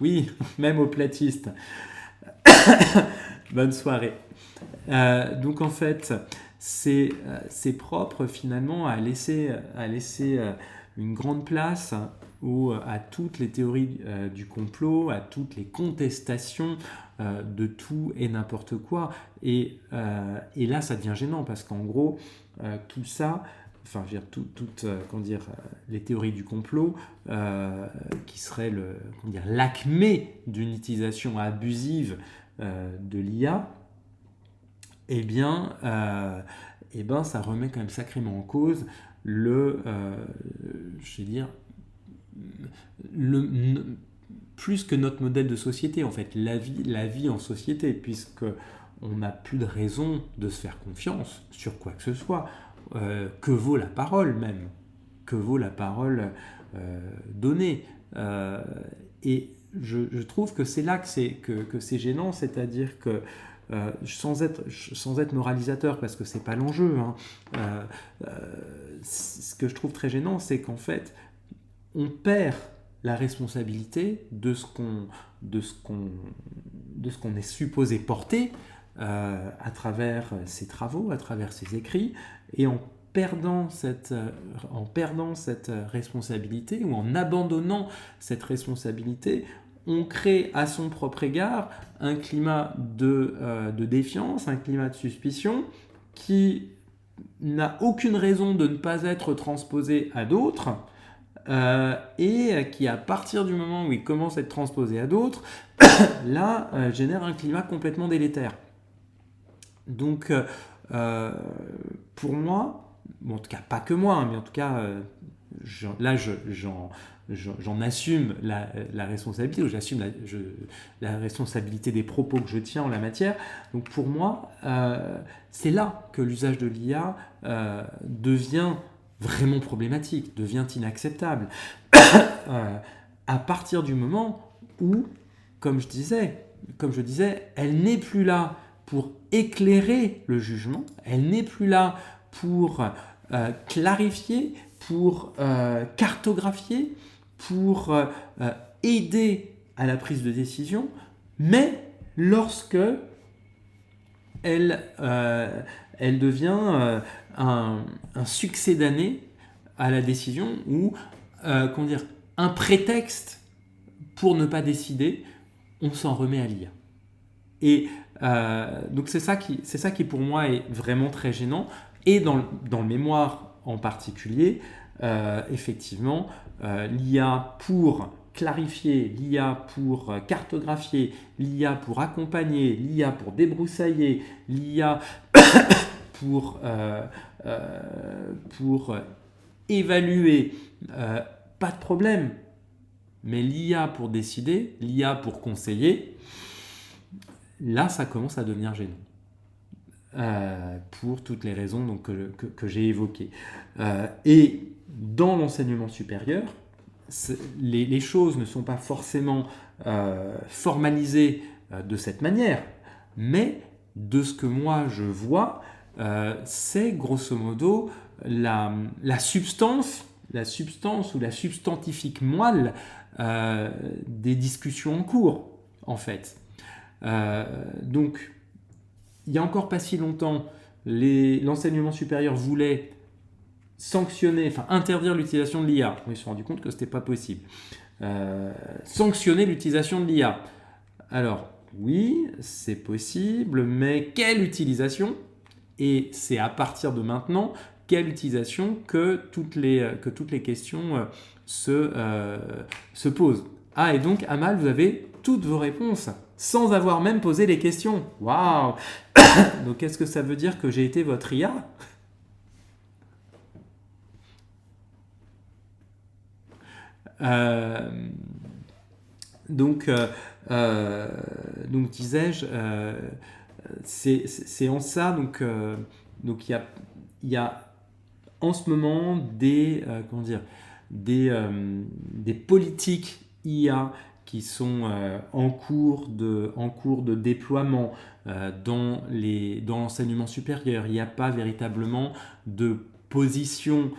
Oui, même aux platistes. Bonne soirée. Donc, en fait, c'est propre, finalement, à laisser une grande place à toutes les théories du complot, à toutes les contestations de tout et n'importe quoi. Et là, ça devient gênant parce qu'en gros, tout ça, enfin, je veux dire, les théories du complot, qui seraient l'acmé d'une utilisation abusive de l'IA, ça remet quand même sacrément en cause plus que notre modèle de société, en fait, la vie en société, puisque on n'a plus de raison de se faire confiance sur quoi que ce soit. Que vaut la parole même? Que vaut la parole donnée? Et je trouve que c'est là que c'est gênant, c'est-à-dire que sans être moralisateur, parce que c'est pas l'enjeu, hein, ce que je trouve très gênant, c'est qu'en fait, on perd la responsabilité de ce qu'on est supposé porter à travers ses travaux, à travers ses écrits, et en perdant cette responsabilité, ou en abandonnant cette responsabilité, on crée à son propre égard un climat de défiance, un climat de suspicion qui n'a aucune raison de ne pas être transposé à d'autres, et qui, à partir du moment où il commence à être transposé à d'autres, là, génère un climat complètement délétère. Donc, pour moi, bon, en tout cas pas que moi, hein, mais en tout cas, j'en assume la responsabilité, ou j'assume la responsabilité des propos que je tiens en la matière. Donc pour moi, c'est là que l'usage de l'IA devient vraiment problématique, devient inacceptable. À partir du moment où, comme je disais, elle n'est plus là pour éclairer le jugement, elle n'est plus là pour clarifier, pour cartographier, pour aider à la prise de décision, mais lorsque elle devient un succédané à la décision, ou un prétexte pour ne pas décider, on s'en remet à l'IA. Et donc c'est ça qui pour moi est vraiment très gênant. Et dans le mémoire en particulier, effectivement, l'IA pour clarifier, l'IA pour cartographier, l'IA pour accompagner, l'IA pour débroussailler, l'IA pour évaluer, pas de problème. Mais l'IA pour décider, l'IA pour conseiller, là, ça commence à devenir gênant. Pour toutes les raisons donc, que j'ai évoquées. Et dans l'enseignement supérieur, les choses ne sont pas forcément formalisées de cette manière, mais de ce que moi je vois, c'est grosso modo la substance ou la substantifique moelle des discussions en cours, en fait. Donc, il n'y a encore pas si longtemps, l'enseignement supérieur voulait sanctionner, enfin interdire l'utilisation de l'IA. Ils se sont rendus compte que ce n'était pas possible. Sanctionner l'utilisation de l'IA. Alors, oui, c'est possible, mais quelle utilisation? Et c'est à partir de maintenant, quelle utilisation que toutes les questions se posent. Ah, et donc, Amal, vous avez toutes vos réponses, sans avoir même posé les questions. Waouh! Donc, est-ce que ça veut dire que j'ai été votre IA? Donc, disais-je, c'est en ça. Donc, il y a en ce moment des politiques IA qui sont en cours de déploiement dans l'enseignement supérieur. Il n'y a pas véritablement de position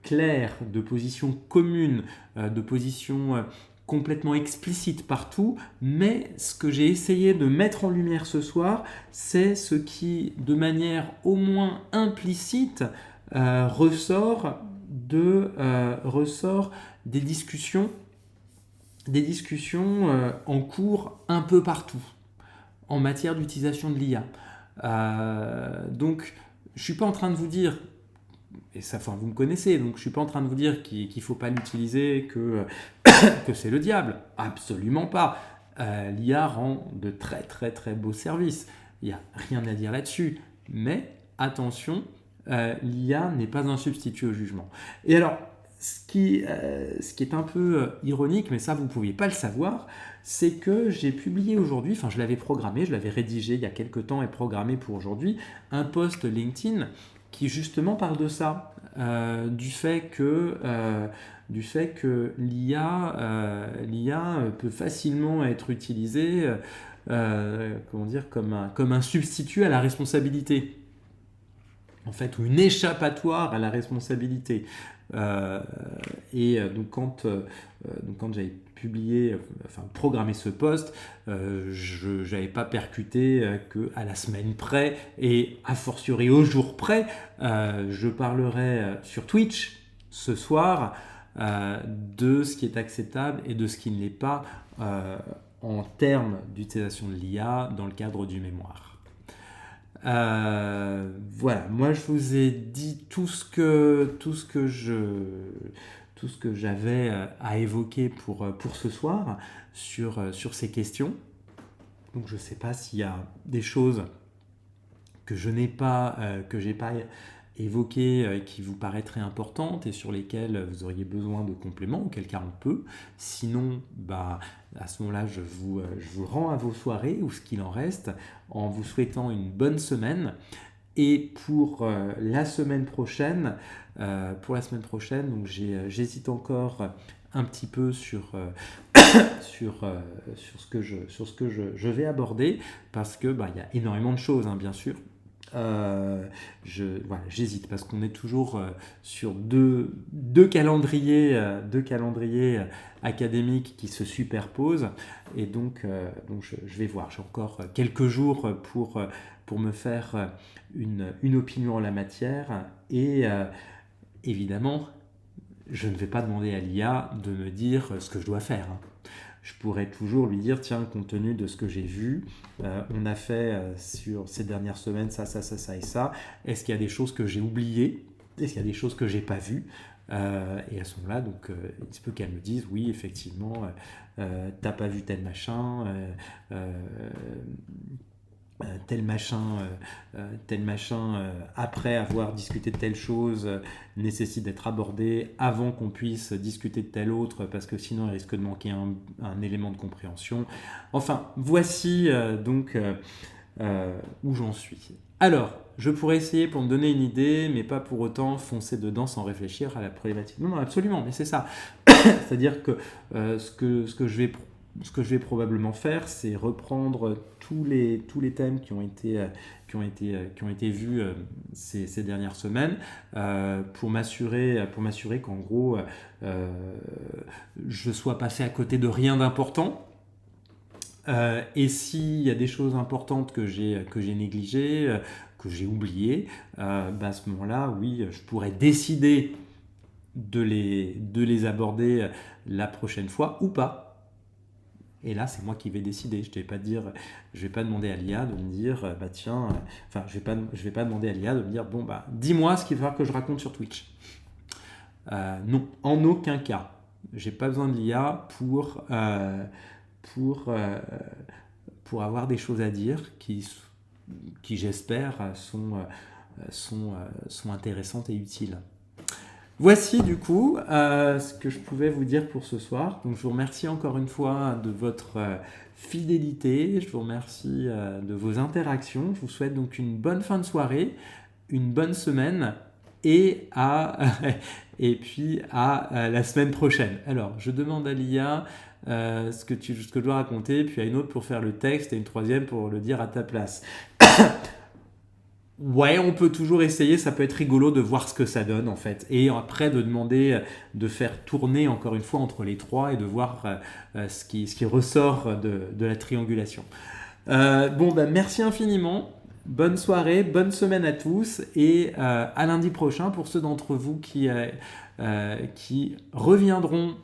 claire, de position commune, de position complètement explicite partout, mais ce que j'ai essayé de mettre en lumière ce soir, c'est ce qui, de manière au moins implicite, ressort des discussions en cours un peu partout en matière d'utilisation de l'IA. Donc, je ne suis pas en train de vous dire, et ça, vous me connaissez, donc je ne suis pas en train de vous dire qu'il ne faut pas l'utiliser, que c'est le diable. Absolument pas. L'IA rend de très très très beaux services. Il n'y a rien à dire là-dessus. Mais attention, l'IA n'est pas un substitut au jugement. Et alors, ce qui est un peu ironique, mais ça vous ne pouviez pas le savoir, c'est que j'ai publié aujourd'hui, enfin je l'avais programmé, je l'avais rédigé il y a quelques temps et programmé pour aujourd'hui, un post LinkedIn qui justement parle de ça, du fait que l'IA peut facilement être utilisée comme un substitut à la responsabilité. En fait, ou une échappatoire à la responsabilité. Donc quand j'avais programmé ce post, je n'avais pas percuté qu'à la semaine près et a fortiori au jour près, je parlerai sur Twitch ce soir de ce qui est acceptable et de ce qui ne l'est pas en termes d'utilisation de l'IA dans le cadre du mémoire. Voilà, moi je vous ai dit tout ce que j'avais à évoquer pour ce soir sur ces questions. Donc je ne sais pas s'il y a des choses que j'ai pas évoquées qui vous paraîtraient importantes et sur lesquelles vous auriez besoin de compléments, auquel cas on peut. Sinon, à ce moment-là, je vous rends à vos soirées ou ce qu'il en reste en vous souhaitant une bonne semaine. Et pour la semaine prochaine, donc j'hésite encore un petit peu sur ce que je vais aborder parce que il y a énormément de choses, hein, bien sûr. J'hésite parce qu'on est toujours sur deux calendriers académiques qui se superposent et donc je vais voir. J'ai encore quelques jours pour me faire une opinion en la matière et évidemment je ne vais pas demander à l'IA de me dire ce que je dois faire, hein. Je pourrais toujours lui dire, tiens, compte tenu de ce que j'ai vu, on a fait sur ces dernières semaines ça et ça. Est-ce qu'il y a des choses que j'ai oubliées? Est-ce qu'il y a des choses que j'ai pas vues? Et à ce moment-là, donc, il se peut qu'elle me dise, oui, effectivement, t'as pas vu tel machin, tel machin après avoir discuté de telle chose nécessite d'être abordé avant qu'on puisse discuter de telle autre parce que sinon il risque de manquer un élément de compréhension. Enfin, voici où j'en suis. Alors, je pourrais essayer pour me donner une idée, mais pas pour autant foncer dedans sans réfléchir à la problématique. Non, absolument, mais c'est ça. C'est-à-dire que ce que je vais probablement faire, c'est reprendre tous les thèmes qui ont été vus ces dernières semaines pour m'assurer qu'en gros je sois passé à côté de rien d'important. Et s'il y a des choses importantes que j'ai négligées, que j'ai oubliées, à ce moment-là, oui, je pourrais décider de les aborder la prochaine fois ou pas. Et là, c'est moi qui vais décider. Je vais pas demander à l'IA de me dire, je vais pas demander à l'IA de me dire, bon, dis-moi ce qu'il va falloir que je raconte sur Twitch. Non, en aucun cas. J'ai pas besoin de l'IA pour avoir des choses à dire qui j'espère, sont intéressantes et utiles. Voici du coup ce que je pouvais vous dire pour ce soir. Donc je vous remercie encore une fois de votre fidélité, je vous remercie de vos interactions. Je vous souhaite donc une bonne fin de soirée, une bonne semaine et puis à la semaine prochaine. Alors je demande à l'IA ce que je dois raconter, puis à une autre pour faire le texte et une troisième pour le dire à ta place. Ouais, on peut toujours essayer, ça peut être rigolo de voir ce que ça donne en fait. Et après de demander de faire tourner encore une fois entre les trois et de voir ce qui ressort de la triangulation. Merci infiniment, bonne soirée, bonne semaine à tous et à lundi prochain pour ceux d'entre vous qui reviendront